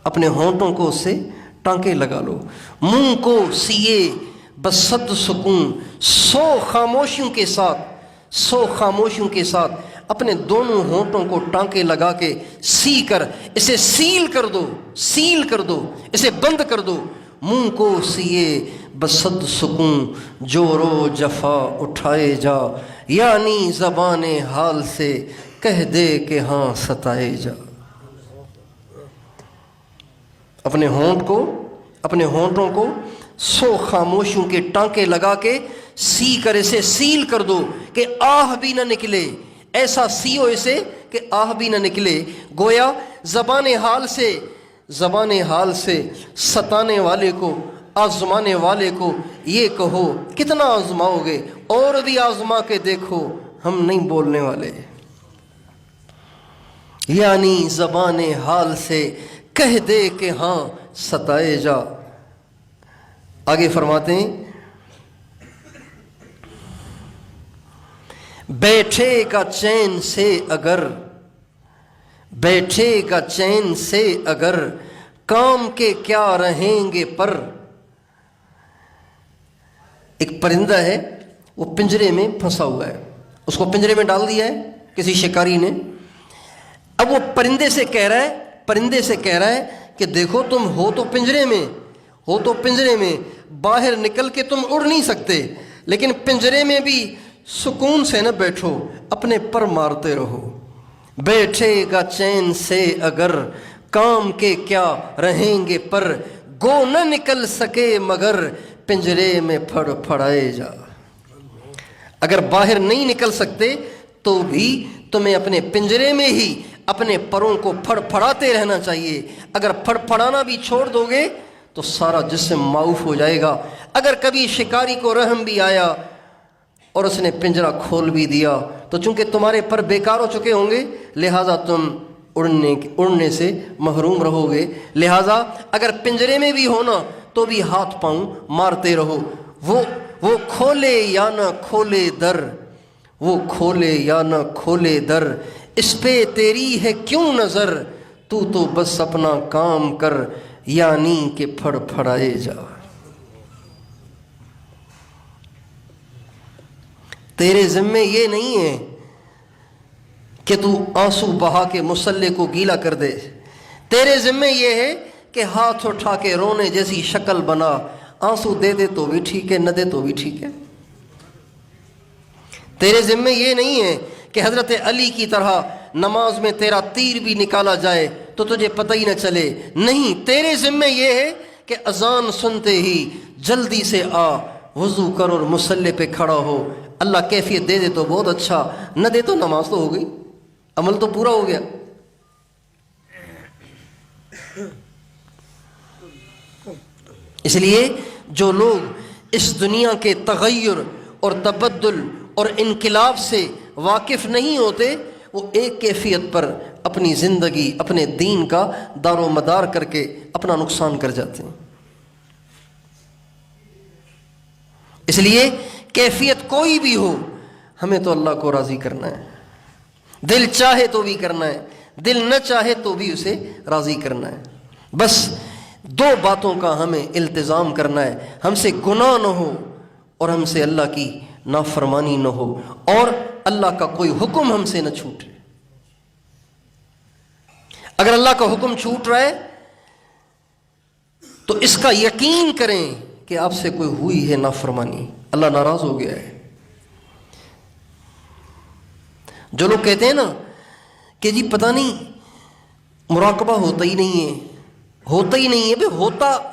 اپنے ہونٹوں کو اس سے ٹانکے لگا لو۔ منہ کو سیے بصد سکون، 100 خاموشیوں کے ساتھ، 100 خاموشیوں کے ساتھ اپنے دونوں ہونٹوں کو ٹانکے لگا کے سی کر اسے سیل کر دو، سیل کر دو، اسے بند کر دو۔ منہ کو سیے بصد سکون، جور و جفا اٹھائے جا، یعنی زبان حال سے کہہ دے کہ ہاں ستائے جا۔ اپنے ہونٹوں کو 100 خاموشیوں کے ٹانکے لگا کے سی کر اسے سیل کر دو کہ آہ بھی نہ نکلے، ایسا سیو اسے کہ آہ بھی نہ نکلے۔ گویا زبان حال سے ستانے والے کو، آزمانے والے کو یہ کہو کتنا آزماؤ گے، اور بھی آزما کے دیکھو ہم نہیں بولنے والے۔ یعنی زبان حال سے کہہ دے کہ ہاں ستائے جا۔ آگے فرماتے ہیں بیٹھے گا چین سے اگر، بیٹھے گا چین سے اگر، کام کے کیا رہیں گے پر۔ ایک پرندہ ہے، وہ پنجرے میں پھنسا ہوا ہے، اس کو پنجرے میں ڈال دیا ہے کسی شکاری نے۔ اب وہ پرندے سے کہہ رہا ہے کہ دیکھو تم ہو تو پنجرے میں، باہر نکل کے تم اڑ نہیں سکتے، لیکن پنجرے میں بھی سکون سے نہ بیٹھو، اپنے پر مارتے رہو۔ بیٹھے گا چین سے اگر، کام کے کیا رہیں گے پر، گو نہ نکل سکے مگر، پنجرے میں پھڑ پھڑائے جا۔ اگر باہر نہیں نکل سکتے تو بھی تمہیں اپنے پنجرے میں ہی اپنے پروں کو پھڑ پھڑاتے رہنا چاہیے۔ اگر پھڑ پھڑانا بھی چھوڑ دو گے تو سارا جسم معاف ہو جائے گا۔ اگر کبھی شکاری کو رحم بھی آیا اور اس نے پنجرہ کھول بھی دیا تو چونکہ تمہارے پر بیکار ہو چکے ہوں گے، لہٰذا تم اڑنے سے محروم رہو گے۔ لہٰذا اگر پنجرے میں بھی ہونا تو بھی ہاتھ پاؤں مارتے رہو۔ وہ کھولے یا نہ کھولے در، وہ کھولے یا نہ کھولے در، اس پہ تیری ہے کیوں نظر، تو بس اپنا کام کر، یعنی کہ پھڑ پھڑائے جا۔ تیرے ذمے یہ نہیں ہے کہ تو آنسو بہا کے مصلے کو گیلا کر دے، تیرے ذمے یہ ہے کہ ہاتھ اٹھا کے رونے جیسی شکل بنا، آنسو دے دے تو بھی ٹھیک ہے، نہ دے تو بھی ٹھیک ہے۔ تیرے ذمے یہ نہیں ہے کہ حضرت علی کی طرح نماز میں تیرا تیر بھی نکالا جائے تو تجھے پتہ ہی نہ چلے، نہیں، تیرے ذمے یہ ہے کہ اذان سنتے ہی جلدی سے آ، وضو کر اور مصلی پہ کھڑا ہو۔ اللہ کیفیت دے دے تو بہت اچھا، نہ دے تو نماز تو ہو گئی، عمل تو پورا ہو گیا۔ اس لیے جو لوگ اس دنیا کے تغیر اور تبدل اور انقلاب سے واقف نہیں ہوتے، وہ ایک کیفیت پر اپنی زندگی، اپنے دین کا دار و مدار کر کے اپنا نقصان کر جاتے ہیں۔ اس لیے کیفیت کوئی بھی ہو، ہمیں تو اللہ کو راضی کرنا ہے، دل چاہے تو بھی کرنا ہے، دل نہ چاہے تو بھی اسے راضی کرنا ہے۔ بس دو باتوں کا ہمیں التزام کرنا ہے، ہم سے گناہ نہ ہو اور ہم سے اللہ کی نافرمانی نہ ہو، اور اللہ کا کوئی حکم ہم سے نہ چھوٹے۔ اگر اللہ کا حکم چھوٹ رہا ہے تو اس کا یقین کریں کہ آپ سے کوئی ہوئی ہے نافرمانی، اللہ ناراض ہو گیا ہے۔ جو لوگ کہتے ہیں نا کہ جی پتہ نہیں مراقبہ ہوتا ہی نہیں ہے، ہوتا ہی نہیں ہے، بھئی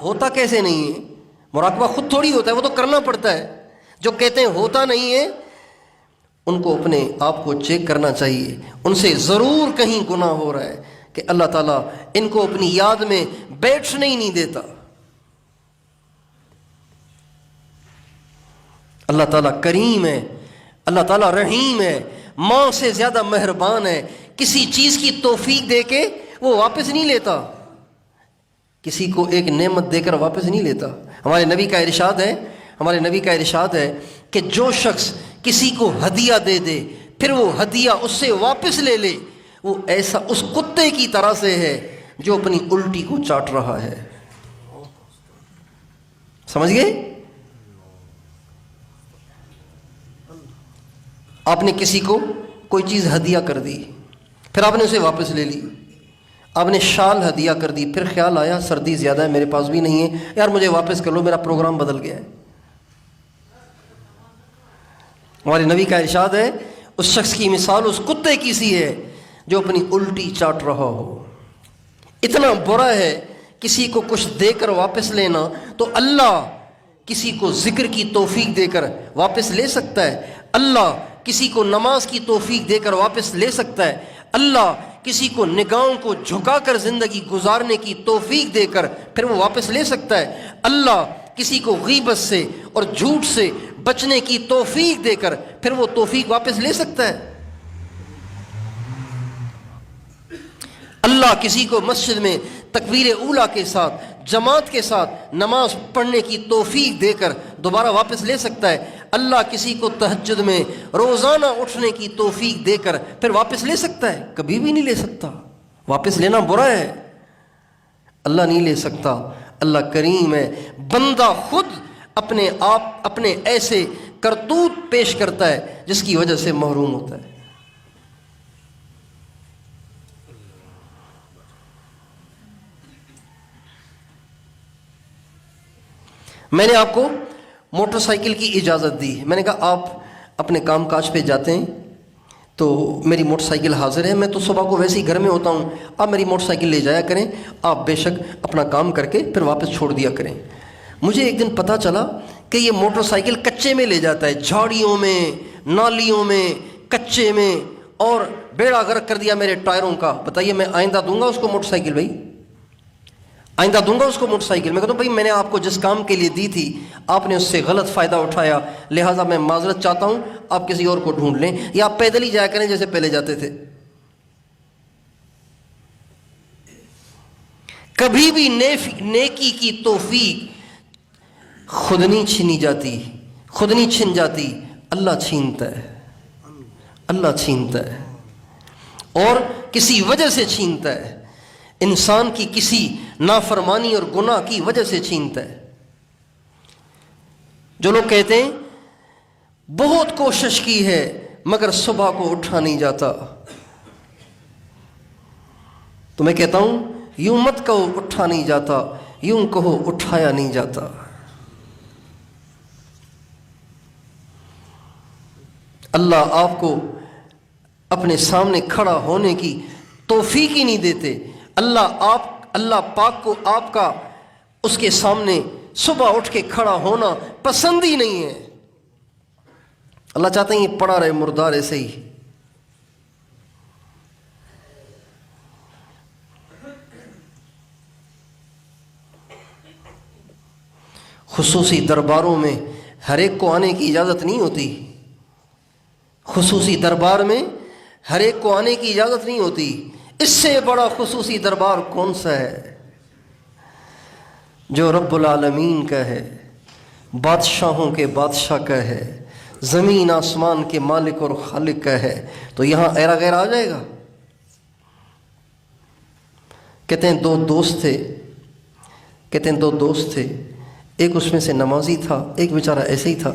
ہوتا کیسے نہیں ہے؟ مراقبہ خود تھوڑی ہوتا ہے، وہ تو کرنا پڑتا ہے۔ جو کہتے ہیں ہوتا نہیں ہے، ان کو اپنے آپ کو چیک کرنا چاہیے، ان سے ضرور کہیں گناہ ہو رہا ہے کہ اللہ تعالیٰ ان کو اپنی یاد میں بیٹھنے ہی نہیں دیتا۔ اللہ تعالیٰ کریم ہے، اللہ تعالیٰ رحیم ہے، ماں سے زیادہ مہربان ہے، کسی چیز کی توفیق دے کے وہ واپس نہیں لیتا، کسی کو ایک نعمت دے کر واپس نہیں لیتا۔ ہمارے نبی کا ارشاد ہے کہ جو شخص کسی کو ہدیہ دے دے پھر وہ ہدیہ اس سے واپس لے لے، وہ ایسا اس کتے کی طرح سے ہے جو اپنی الٹی کو چاٹ رہا ہے۔ سمجھ گئے؟ آپ نے کسی کو کوئی چیز ہدیہ کر دی، پھر آپ نے اسے واپس لے لی۔ آپ نے شال ہدیہ کر دی، پھر خیال آیا سردی زیادہ ہے، میرے پاس بھی نہیں ہے، یار مجھے واپس کر لو، میرا پروگرام بدل گیا ہے۔ ہمارے نبی کا ارشاد ہے اس شخص کی مثال اس کتے کی سی ہے جو اپنی الٹی چاٹ رہا ہو۔ اتنا برا ہے کسی کو کچھ دے کر واپس لینا، تو اللہ کسی کو ذکر کی توفیق دے کر واپس لے سکتا ہے، اللہ کسی کو نماز کی توفیق دے کر واپس لے سکتا ہے، اللہ کسی کو نگاہوں کو جھکا کر زندگی گزارنے کی توفیق دے کر پھر وہ واپس لے سکتا ہے، اللہ کسی کو غیبت سے اور جھوٹ سے بچنے کی توفیق دے کر پھر وہ توفیق واپس لے سکتا ہے۔ اللہ کسی کو مسجد میں تکبیر اولیٰ کے ساتھ جماعت کے ساتھ نماز پڑھنے کی توفیق دے کر دوبارہ واپس لے سکتا ہے، اللہ کسی کو تہجد میں روزانہ اٹھنے کی توفیق دے کر پھر واپس لے سکتا ہے، کبھی بھی نہیں لے سکتا۔ واپس لینا برا ہے، اللہ نہیں لے سکتا، اللہ کریم ہے۔ بندہ خود اپنے آپ اپنے ایسے کرتوت پیش کرتا ہے جس کی وجہ سے محروم ہوتا ہے۔ میں نے آپ کو موٹر سائیکل کی اجازت دی، میں نے کہا آپ اپنے کام کاج پہ جاتے ہیں تو میری موٹر سائیکل حاضر ہے، میں تو صبح کو ویسے ہی گھر میں ہوتا ہوں، آپ میری موٹر سائیکل لے جایا کریں، آپ بے شک اپنا کام کر کے پھر واپس چھوڑ دیا کریں۔ مجھے ایک دن پتہ چلا کہ یہ موٹر سائیکل کچے میں لے جاتا ہے، جھاڑیوں میں، نالیوں میں، کچے میں، اور بیڑا غرق کر دیا میرے ٹائروں کا۔ بتائیے میں آئندہ دوں گا اس کو موٹر سائیکل؟ بھائی آئندہ دوں گا اس کو موٹر سائیکل؟ میں کہتا ہوں بھائی میں نے آپ کو جس کام کے لیے دی تھی آپ نے اس سے غلط فائدہ اٹھایا، لہٰذا میں معذرت چاہتا ہوں، آپ کسی اور کو ڈھونڈ لیں، یا آپ پیدل ہی جایا کریں جیسے پہلے جاتے تھے۔ کبھی بھی نیکی کی توفیق خود نہیں چھینی جاتی، خود نہیں چھن جاتی، اللہ چھینتا ہے، اللہ چھینتا ہے، اور کسی وجہ سے چھینتا ہے، انسان کی کسی نافرمانی اور گناہ کی وجہ سے چھینتا ہے۔ جو لوگ کہتے ہیں بہت کوشش کی ہے مگر صبح کو اٹھا نہیں جاتا، تو میں کہتا ہوں یوں مت کہو اٹھا نہیں جاتا، یوں کہو اٹھایا نہیں جاتا۔ اللہ آپ کو اپنے سامنے کھڑا ہونے کی توفیق ہی نہیں دیتے۔ اللہ پاک کو آپ کا اس کے سامنے صبح اٹھ کے کھڑا ہونا پسند ہی نہیں ہے۔ اللہ چاہتے ہیں یہ پڑا رہے مردار ایسے ہی۔ خصوصی درباروں میں ہر ایک کو آنے کی اجازت نہیں ہوتی۔ خصوصی دربار میں ہر ایک کو آنے کی اجازت نہیں ہوتی۔ اس سے بڑا خصوصی دربار کون سا ہے؟ جو رب العالمین کا ہے، بادشاہوں کے بادشاہ کا ہے، زمین آسمان کے مالک اور خالق کا ہے۔ تو یہاں ایرا غیر آ جائے گا؟ کہتے ہیں دو دوست تھے، ایک اس میں سے نمازی تھا، ایک بیچارہ ایسے ہی تھا۔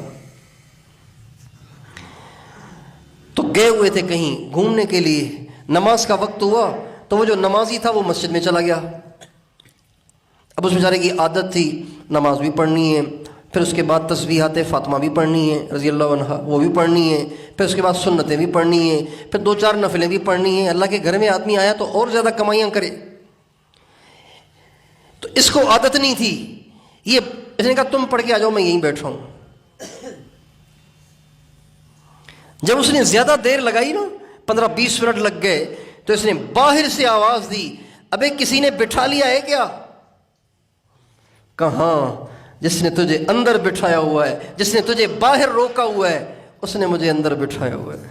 تو گئے ہوئے تھے کہیں گھومنے کے لیے، نماز کا وقت ہوا تو وہ جو نمازی تھا وہ مسجد میں چلا گیا۔ اب اس بیچارے کی عادت تھی نماز بھی پڑھنی ہے، پھر اس کے بعد تسبیحات فاطمہ بھی پڑھنی ہے رضی اللہ عنہا، وہ بھی پڑھنی ہے، پھر اس کے بعد سنتیں بھی پڑھنی ہیں، پھر 2-4 نفلیں بھی پڑھنی ہیں۔ اللہ کے گھر میں آدمی آیا تو اور زیادہ کمائیاں کرے، تو اس کو عادت نہیں تھی۔ اس نے کہا تم پڑھ کے آ جاؤ، میں یہیں بیٹھا ہوں۔ جب اس نے زیادہ دیر لگائی نا، 15-20 منٹ لگ گئے، تو اس نے باہر سے آواز دی، ابے کسی نے بٹھا لیا ہے کیا؟ کہاں، جس نے تجھے اندر بٹھایا ہوا ہے، جس نے تجھے باہر روکا ہوا ہے، اس نے مجھے اندر بٹھایا ہوا ہے۔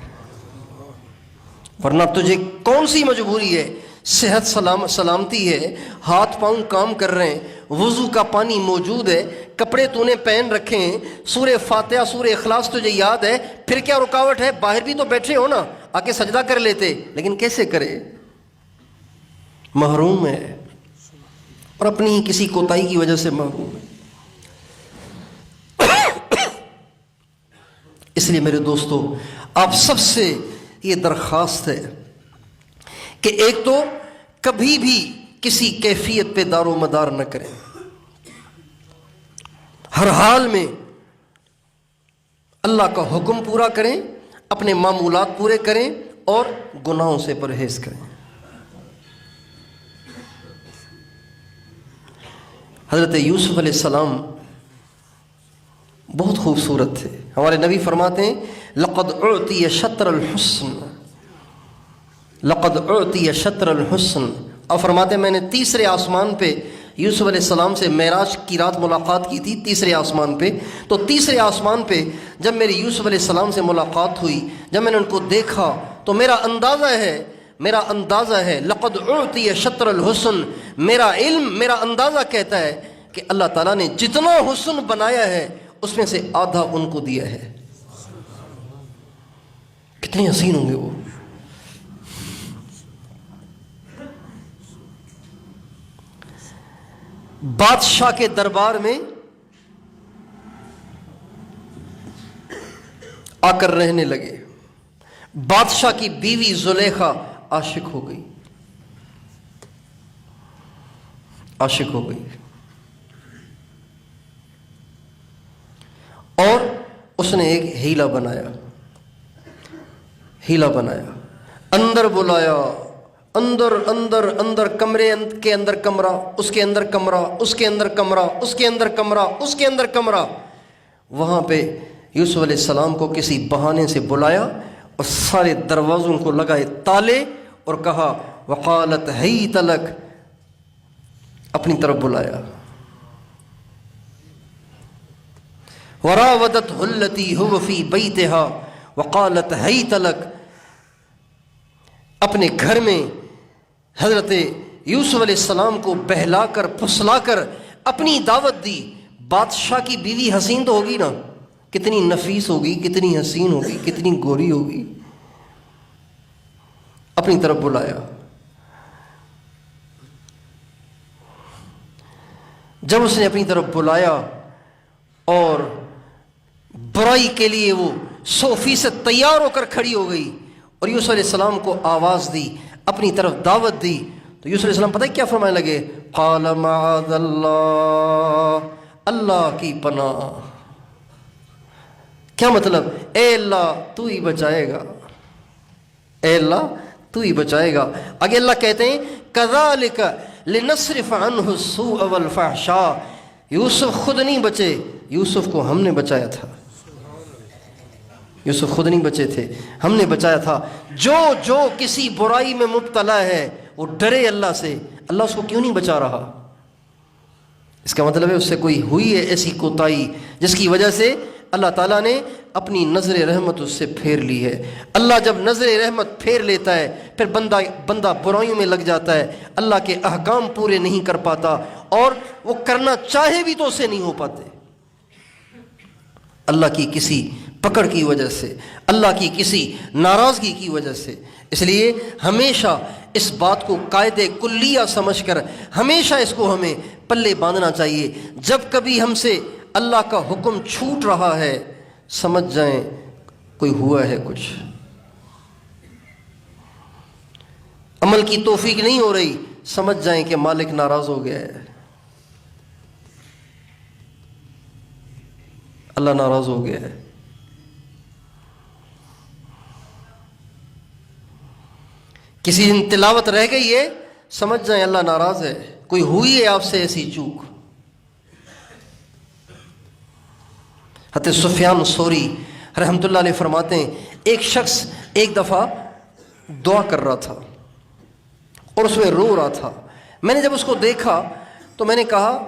ورنہ تجھے کون سی مجبوری ہے؟ صحت سلامتی ہے، ہاتھ پاؤں کام کر رہے ہیں، وضو کا پانی موجود ہے، کپڑے تو نے پہن رکھے ہیں، سورہ فاتحہ سورہ اخلاص تجھے یاد ہے، پھر کیا رکاوٹ ہے؟ باہر بھی تو بیٹھے ہو نا، آ کے سجدہ کر لیتے، لیکن کیسے کرے؟ محروم ہے، اور اپنی ہی کسی کوتاہی کی وجہ سے محروم ہے۔ اس لیے میرے دوستو، آپ سب سے یہ درخواست ہے کہ ایک تو کبھی بھی کسی کیفیت پہ دار و مدار نہ کریں، ہر حال میں اللہ کا حکم پورا کریں، اپنے معمولات پورے کریں اور گناہوں سے پرہیز کریں۔ حضرت یوسف علیہ السلام بہت خوبصورت تھے۔ ہمارے نبی فرماتے ہیں لقد اعطی شطر الحسن، لقد اعطی شطر الحسن، اور فرماتے ہیں میں نے تیسرے آسمان پہ یوسف علیہ السلام سے معراج کی رات ملاقات کی تھی، تیسرے آسمان پہ۔ تو تیسرے آسمان پہ جب میری یوسف علیہ السلام سے ملاقات ہوئی، جب میں نے ان کو دیکھا تو میرا اندازہ ہے لقد اعطی شطر الحسن، میرا علم، میرا اندازہ کہتا ہے کہ اللہ تعالیٰ نے جتنا حسن بنایا ہے اس میں سے آدھا ان کو دیا ہے۔ کتنے حسین ہوں گے وہ۔ بادشاہ کے دربار میں آ کر رہنے لگے۔ بادشاہ کی بیوی زلیخا عاشق ہو گئی، عاشق ہو گئی، اور اس نے ایک ہیلا بنایا، اندر بلایا، اندر کمرے کے اندر کمرہ، اس کے اندر کمرہ، اس کے اندر کمرہ، اس کے اندر کمرہ، اس کے اندر کمرہ۔ وہاں پہ یوسف علیہ السلام کو کسی بہانے سے بلایا اور سارے دروازوں کو لگائے تالے اور کہا وقالت حیت لک، اپنی طرف بلایا۔ وراودته التي هو في بيتها وقالت حیت لک، اپنے گھر میں حضرت یوسف علیہ السلام کو بہلا کر پھسلا کر اپنی دعوت دی۔ بادشاہ کی بیوی حسین تو ہوگی نا، کتنی نفیس ہوگی، کتنی حسین ہوگی، کتنی گوری ہوگی، اپنی طرف بلایا۔ جب اس نے اپنی طرف بلایا اور برائی کے لیے وہ 100% تیار ہو کر کھڑی ہو گئی اور یوسف علیہ السلام کو آواز دی، اپنی طرف دعوت دی، تو یوسف علیہ السلام پتہ ہے کیا فرمانے لگے؟ قال معاذ اللہ، اللہ کی پناہ۔ کیا مطلب؟ اے اللہ تو ہی بچائے گا، اے اللہ تو ہی بچائے گا۔ آگے اللہ کہتے ہیں کذالک لنصرف عنہ السوء والفحشاء، یوسف خود نہیں بچے، یوسف کو ہم نے بچایا تھا، یوسف خود نہیں بچے تھے، ہم نے بچایا تھا۔ جو کسی برائی میں مبتلا ہے وہ ڈرے اللہ سے، اللہ اس کو کیوں نہیں بچا رہا؟ اس کا مطلب ہے اس سے کوئی ہوئی ہے ایسی کوتاہی جس کی وجہ سے اللہ تعالیٰ نے اپنی نظر رحمت اس سے پھیر لی ہے۔ اللہ جب نظر رحمت پھیر لیتا ہے پھر بندہ برائیوں میں لگ جاتا ہے، اللہ کے احکام پورے نہیں کر پاتا، اور وہ کرنا چاہے بھی تو اسے نہیں ہو پاتے، اللہ کی کسی پکڑ کی وجہ سے، اللہ کی کسی ناراضگی کی وجہ سے۔ اس لیے ہمیشہ اس بات کو قاعدے کلیہ سمجھ کر ہمیشہ اس کو ہمیں پلے باندھنا چاہیے۔ جب کبھی ہم سے اللہ کا حکم چھوٹ رہا ہے سمجھ جائیں کوئی ہوا ہے کچھ، عمل کی توفیق نہیں ہو رہی، سمجھ جائیں کہ مالک ناراض ہو گیا ہے، اللہ ناراض ہو گیا ہے۔ کسی دن تلاوت رہ گئی ہے سمجھ جائیں اللہ ناراض ہے، کوئی ہوئی ہے آپ سے ایسی چوک۔ حضرت سفیان ثوری رحمۃ اللہ علیہ فرماتے ہیں ایک شخص ایک دفعہ دعا کر رہا تھا اور اس میں رو رہا تھا۔ میں نے جب اس کو دیکھا تو میں نے کہا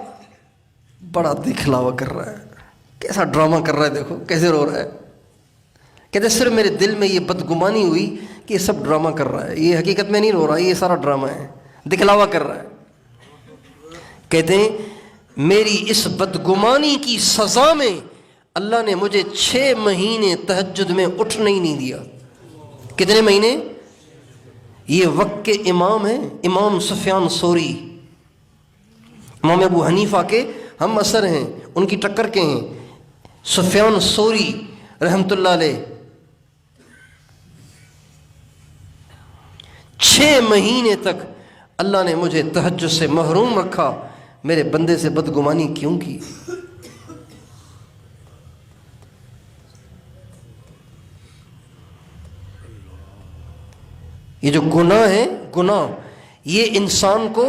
بڑا دکھلاوا کر رہا ہے، کیسا ڈرامہ کر رہا ہے، دیکھو کیسے رو رہا ہے۔ کہتے صرف میرے دل میں یہ بدگمانی ہوئی کہ یہ سب ڈرامہ کر رہا ہے، یہ حقیقت میں نہیں رو رہا، یہ سارا ڈرامہ ہے، دکھلاوا کر رہا ہے۔ کہتے ہیں میری اس بدگمانی کی سزا میں اللہ نے مجھے 6 مہینے تہجد میں اٹھنے ہی نہیں دیا۔ کتنے مہینے؟ یہ وقت کے امام ہیں، امام سفیان ثوری، امام ابو حنیفہ کے ہم اثر ہیں، ان کی ٹکر کے ہیں، سفیان ثوری رحمۃ اللہ علیہ۔ 6 مہینے تک اللہ نے مجھے تہجد سے محروم رکھا، میرے بندے سے بدگمانی کیوں کی؟ یہ جو گناہ ہے، گناہ یہ انسان کو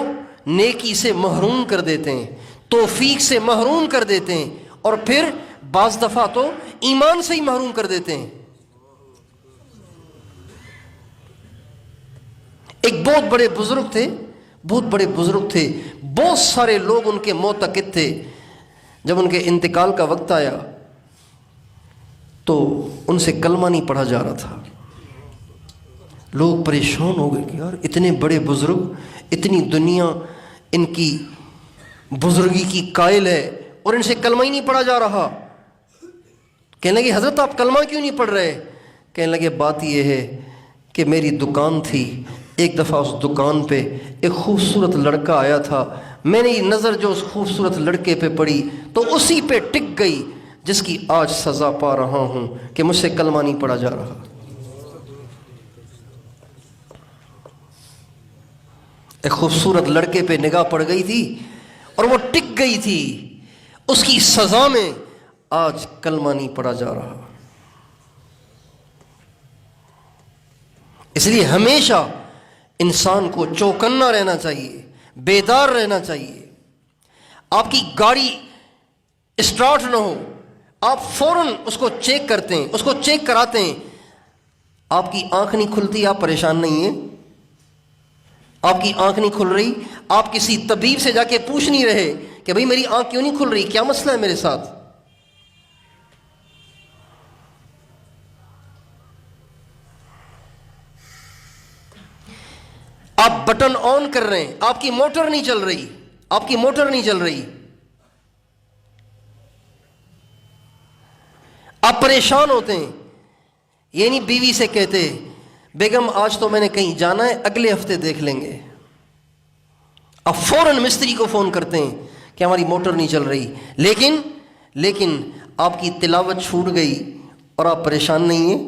نیکی سے محروم کر دیتے ہیں، توفیق سے محروم کر دیتے ہیں، اور پھر بعض دفعہ تو ایمان سے ہی محروم کر دیتے ہیں۔ ایک بہت بڑے بزرگ تھے، بہت بڑے بزرگ تھے، بہت سارے لوگ ان کے معتقد تھے۔ جب ان کے انتقال کا وقت آیا تو ان سے کلمہ نہیں پڑھا جا رہا تھا۔ لوگ پریشان ہو گئے کہ یار اتنے بڑے بزرگ، اتنی دنیا ان کی بزرگی کی قائل ہے اور ان سے کلمہ ہی نہیں پڑھا جا رہا۔ کہنے لگے حضرت آپ کلمہ کیوں نہیں پڑھ رہے؟ کہنے لگے بات یہ ہے کہ میری دکان تھی، ایک دفعہ اس دکان پہ ایک خوبصورت لڑکا آیا تھا، میں نے نظر جو اس خوبصورت لڑکے پہ پڑی تو اسی پہ ٹک گئی جس کی آج سزا پا رہا ہوں کہ مجھ سے کلمہ نہیں پڑھا جا رہا۔ ایک خوبصورت لڑکے پہ نگاہ پڑ گئی تھی اور وہ ٹک گئی تھی، اس کی سزا میں آج کلمہ نہیں پڑھا جا رہا۔ اس لیے ہمیشہ انسان کو چوکنا رہنا چاہیے، بیدار رہنا چاہیے۔ آپ کی گاڑی اسٹارٹ نہ ہو، آپ فوراً اس کو چیک کرتے ہیں، اس کو چیک کراتے ہیں۔ آپ کی آنکھ نہیں کھلتی، آپ پریشان نہیں ہیں؟ آپ کی آنکھ نہیں کھل رہی، آپ کسی طبیب سے جا کے پوچھ نہیں رہے کہ بھئی میری آنکھ کیوں نہیں کھل رہی، کیا مسئلہ ہے میرے ساتھ؟ آپ بٹن آن کر رہے ہیں، آپ کی موٹر نہیں چل رہی، آپ کی موٹر نہیں چل رہی، آپ پریشان ہوتے ہیں۔ یہ نہیں بیوی سے کہتے بیگم آج تو میں نے کہیں جانا ہے، اگلے ہفتے دیکھ لیں گے۔ آپ فوراً مستری کو فون کرتے ہیں کہ ہماری موٹر نہیں چل رہی، لیکن آپ کی تلاوت چھوٹ گئی اور آپ پریشان نہیں ہیں،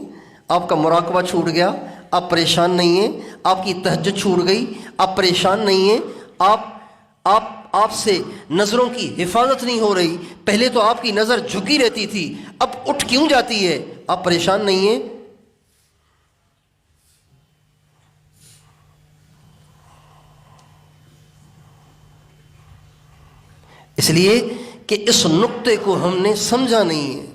آپ کا مراقبہ چھوٹ گیا، آپ پریشان نہیں ہیں، آپ کی تہجد چھوٹ گئی، آپ پریشان نہیں ہیں، آپ سے نظروں کی حفاظت نہیں ہو رہی، پہلے تو آپ کی نظر جھکی رہتی تھی، اب اٹھ کیوں جاتی ہے؟ آپ پریشان نہیں ہیں؟ اس لیے کہ اس نقطے کو ہم نے سمجھا نہیں ہے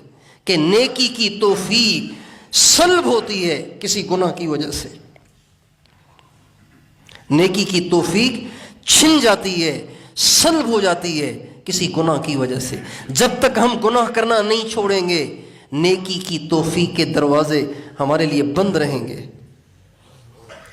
کہ نیکی کی توفیق سلب ہوتی ہے کسی گناہ کی وجہ سے، نیکی کی توفیق چھن جاتی ہے، سلب ہو جاتی ہے کسی گناہ کی وجہ سے۔ جب تک ہم گناہ کرنا نہیں چھوڑیں گے، نیکی کی توفیق کے دروازے ہمارے لیے بند رہیں گے۔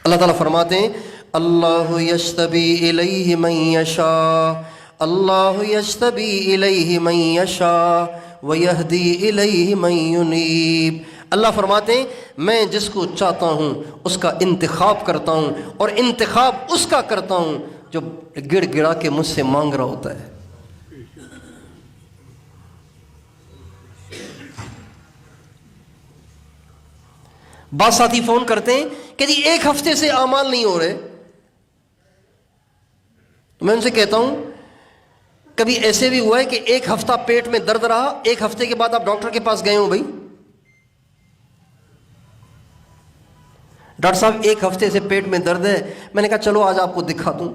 اللہ تعالیٰ فرماتے ہیں اللہ یجتبی الیہ من یشاء، اللہ یجتبی الیہ من یشاء ویہدی الیہ من ینیب۔ اللہ فرماتے ہیں میں جس کو چاہتا ہوں اس کا انتخاب کرتا ہوں، اور انتخاب اس کا کرتا ہوں جو گڑ گڑا کے مجھ سے مانگ رہا ہوتا ہے۔ بعض ساتھی فون کرتے ہیں کہ جی 1 ہفتے سے اعمال نہیں ہو رہے، تو میں ان سے کہتا ہوں کبھی ایسے بھی ہوا ہے کہ 1 ہفتہ پیٹ میں درد رہا، 1 ہفتے کے بعد آپ ڈاکٹر کے پاس گئے ہوں؟ بھائی ڈاکٹر صاحب 1 ہفتے سے پیٹ میں درد ہے، میں نے کہا چلو آج آپ کو دکھا دوں۔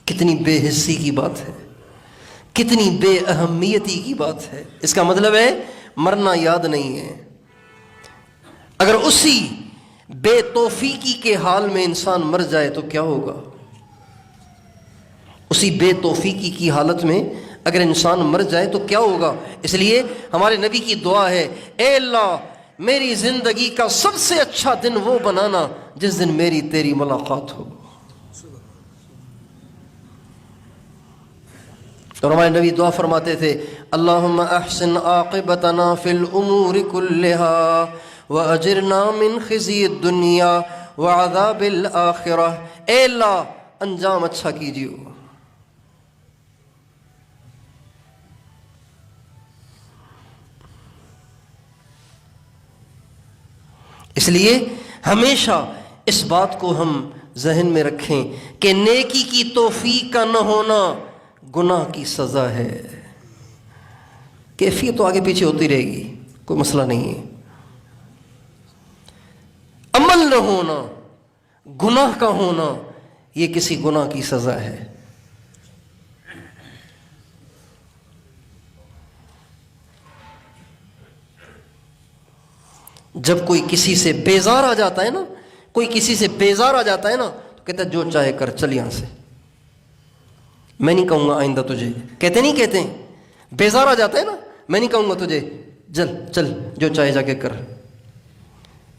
کتنی بے حسی کی بات ہے، کتنی بے اہمیتی کی بات ہے۔ اس کا مطلب ہے مرنا یاد نہیں ہے۔ اگر اسی بے توفیقی کے حال میں انسان مر جائے تو کیا ہوگا؟ اسی بے توفیقی کی حالت میں اگر انسان مر جائے تو کیا ہوگا؟ اس لیے ہمارے نبی کی دعا ہے اے اللہ میری زندگی کا سب سے اچھا دن وہ بنانا جس دن میری تیری ملاقات ہو۔ اور ہمارے نبی دعا فرماتے تھے اللہم احسن عاقبتنا فی الامور کلہا واجرنا من خزی الدنیا وعذاب الآخرہ۔ اے اللہ انجام اچھا کیجیے۔ اس لیے ہمیشہ اس بات کو ہم ذہن میں رکھیں کہ نیکی کی توفیق کا نہ ہونا گناہ کی سزا ہے۔ کیفیت تو آگے پیچھے ہوتی رہے گی، کوئی مسئلہ نہیں ہے۔ عمل نہ ہونا، گناہ کا ہونا، یہ کسی گناہ کی سزا ہے۔ جب کوئی کسی سے بیزار آ جاتا ہے نا، کوئی کسی سے بیزار آ جاتا ہے نا تو کہتا ہے جو چاہے کر، چل یہاں سے، میں نہیں کہوں گا آئندہ تجھے۔ کہتے نہیں کہتے ہیں؟ بیزار آ جاتا ہے نا، میں نہیں کہوں گا تجھے، چل جو چاہے جا کے کر۔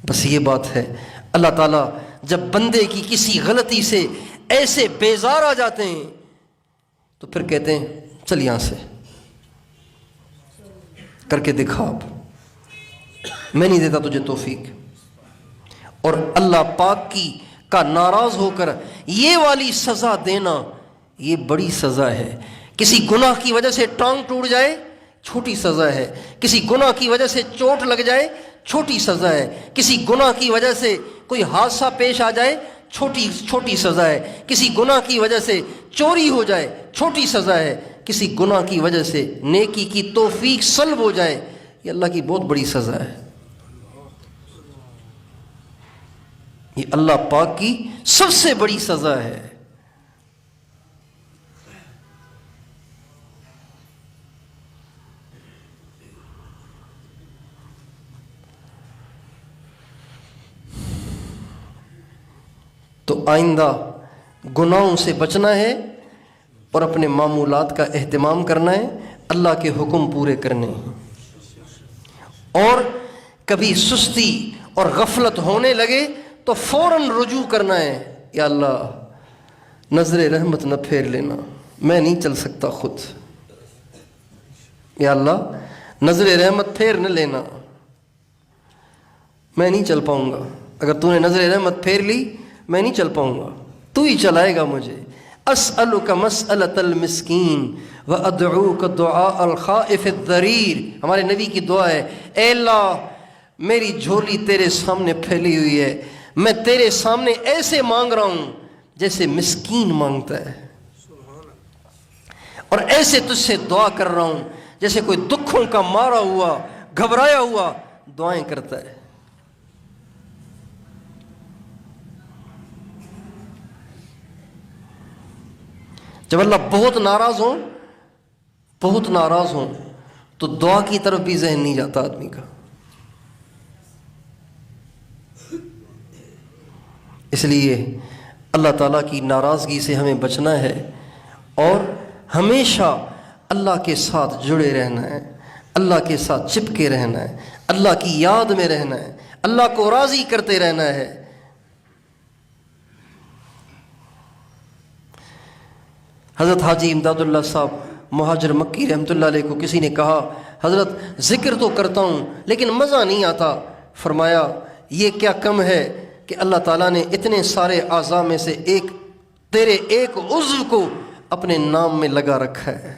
بس یہ بات ہے۔ اللہ تعالیٰ جب بندے کی کسی غلطی سے ایسے بیزار آ جاتے ہیں تو پھر کہتے ہیں چل یہاں سے، کر کے دکھا، اب میں نہیں دیتا تجھے توفیق۔ اور اللہ پاک کا ناراض ہو کر یہ والی سزا دینا یہ بڑی سزا ہے۔ کسی گناہ کی وجہ سے ٹانگ ٹوٹ جائے چھوٹی سزا ہے، کسی گناہ کی وجہ سے چوٹ لگ جائے چھوٹی سزا ہے، کسی گناہ کی وجہ سے کوئی حادثہ پیش آ جائے چھوٹی سزا ہے، کسی گناہ کی وجہ سے چوری ہو جائے چھوٹی سزا ہے، کسی گناہ کی وجہ سے نیکی کی توفیق سلب ہو جائے یہ اللہ کی بہت بڑی سزا ہے۔ یہ اللہ پاک کی سب سے بڑی سزا ہے۔ تو آئندہ گناہوں سے بچنا ہے اور اپنے معمولات کا اہتمام کرنا ہے، اللہ کے حکم پورے کرنے ہیں۔ اور کبھی سستی اور غفلت ہونے لگے تو فوراً رجوع کرنا ہے، یا اللہ نظر رحمت نہ پھیر لینا، میں نہیں چل سکتا خود، یا اللہ نظر رحمت پھیر نہ لینا، میں نہیں چل پاؤں گا، اگر تو نے نظر رحمت پھیر لی میں نہیں چل پاؤں گا، تو ہی چلائے گا مجھے۔ اسألک مسألۃ المسکین وادعوک دعاء الخائف الضریر. ہمارے نبی کی دعا ہے، اے اللہ میری جھولی تیرے سامنے پھیلی ہوئی ہے، میں تیرے سامنے ایسے مانگ رہا ہوں جیسے مسکین مانگتا ہے، اور ایسے تجھ سے دعا کر رہا ہوں جیسے کوئی دکھوں کا مارا ہوا گھبرایا ہوا دعائیں کرتا ہے. جب اللہ بہت ناراض ہوں تو دعا کی طرف بھی ذہن نہیں جاتا آدمی کا. اس لیے اللہ تعالیٰ کی ناراضگی سے ہمیں بچنا ہے اور ہمیشہ اللہ کے ساتھ جڑے رہنا ہے، اللہ کے ساتھ چپکے رہنا ہے، اللہ کی یاد میں رہنا ہے، اللہ کو راضی کرتے رہنا ہے. حضرت حاجی امداد اللہ صاحب مہاجر مکی رحمۃ اللہ علیہ کو کسی نے کہا، حضرت ذکر تو کرتا ہوں لیکن مزہ نہیں آتا. فرمایا یہ کیا کم ہے کہ اللہ تعالیٰ نے اتنے سارے اعضاء میں سے تیرے ایک عضو کو اپنے نام میں لگا رکھا ہے.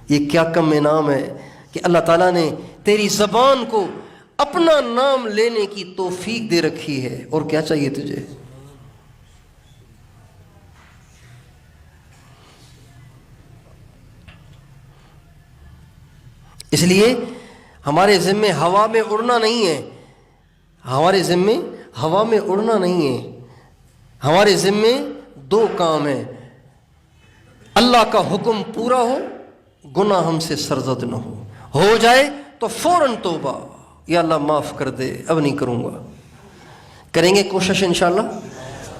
یہ کیا کم انعام ہے کہ اللہ تعالیٰ نے تیری زبان کو اپنا نام لینے کی توفیق دے رکھی ہے. اور کیا چاہیے تجھے؟ اس لیے ہمارے ذمے ہوا میں اڑنا نہیں ہے، ہمارے ذمے ہوا میں اڑنا نہیں ہے. ہمارے ذمے دو کام ہیں، اللہ کا حکم پورا ہو، گناہ ہم سے سرزد نہ ہو جائے تو فوراً توبہ، یا اللہ معاف کر دے اب نہیں کروں گا. کریں گے کوشش انشاءاللہ.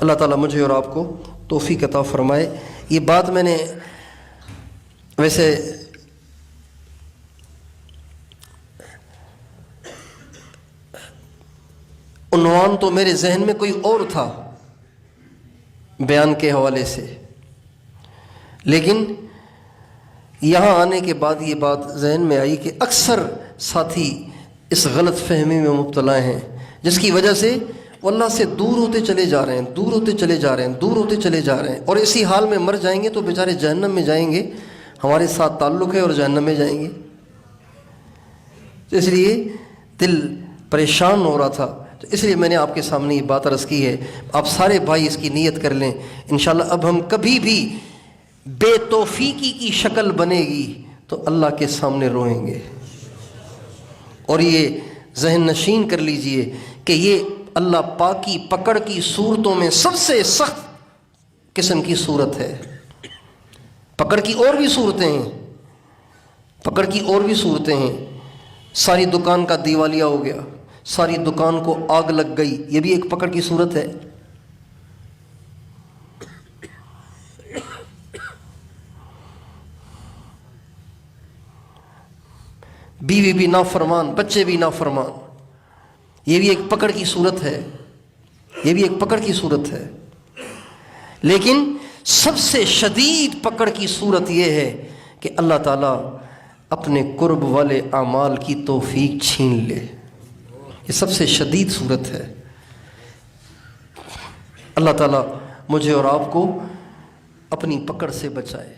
اللہ تعالیٰ مجھے اور آپ کو توفیق عطا فرمائے. یہ بات میں نے ویسے عنوان تو میرے ذہن میں کوئی اور تھا بیان کے حوالے سے، لیکن یہاں آنے کے بعد یہ بات ذہن میں آئی کہ اکثر ساتھی اس غلط فہمی میں مبتلا ہیں جس کی وجہ سے وہ اللہ سے دور ہوتے چلے جا رہے ہیں اور اسی حال میں مر جائیں گے تو بیچارے جہنم میں جائیں گے. ہمارے ساتھ تعلق ہے اور جہنم میں جائیں گے. اس لیے دل پریشان ہو رہا تھا، تو اس لیے میں نے آپ کے سامنے یہ بات عرض کی ہے. آپ سارے بھائی اس کی نیت کر لیں انشاءاللہ. اب ہم کبھی بھی بے توفیقی کی شکل بنے گی تو اللہ کے سامنے روئیں گے. اور یہ ذہن نشین کر لیجئے کہ یہ اللہ پاک کی پکڑ کی صورتوں میں سب سے سخت قسم کی صورت ہے. پکڑ کی اور بھی صورتیں ہیں. ساری دکان کا دیوالیہ ہو گیا، ساری دکان کو آگ لگ گئی، یہ بھی ایک پکڑ کی صورت ہے. بیوی بھی نافرمان، بچے بھی نافرمان، یہ بھی ایک پکڑ کی صورت ہے. لیکن سب سے شدید پکڑ کی صورت یہ ہے کہ اللہ تعالیٰ اپنے قرب والے اعمال کی توفیق چھین لے. یہ سب سے شدید صورت ہے. اللہ تعالیٰ مجھے اور آپ کو اپنی پکڑ سے بچائے.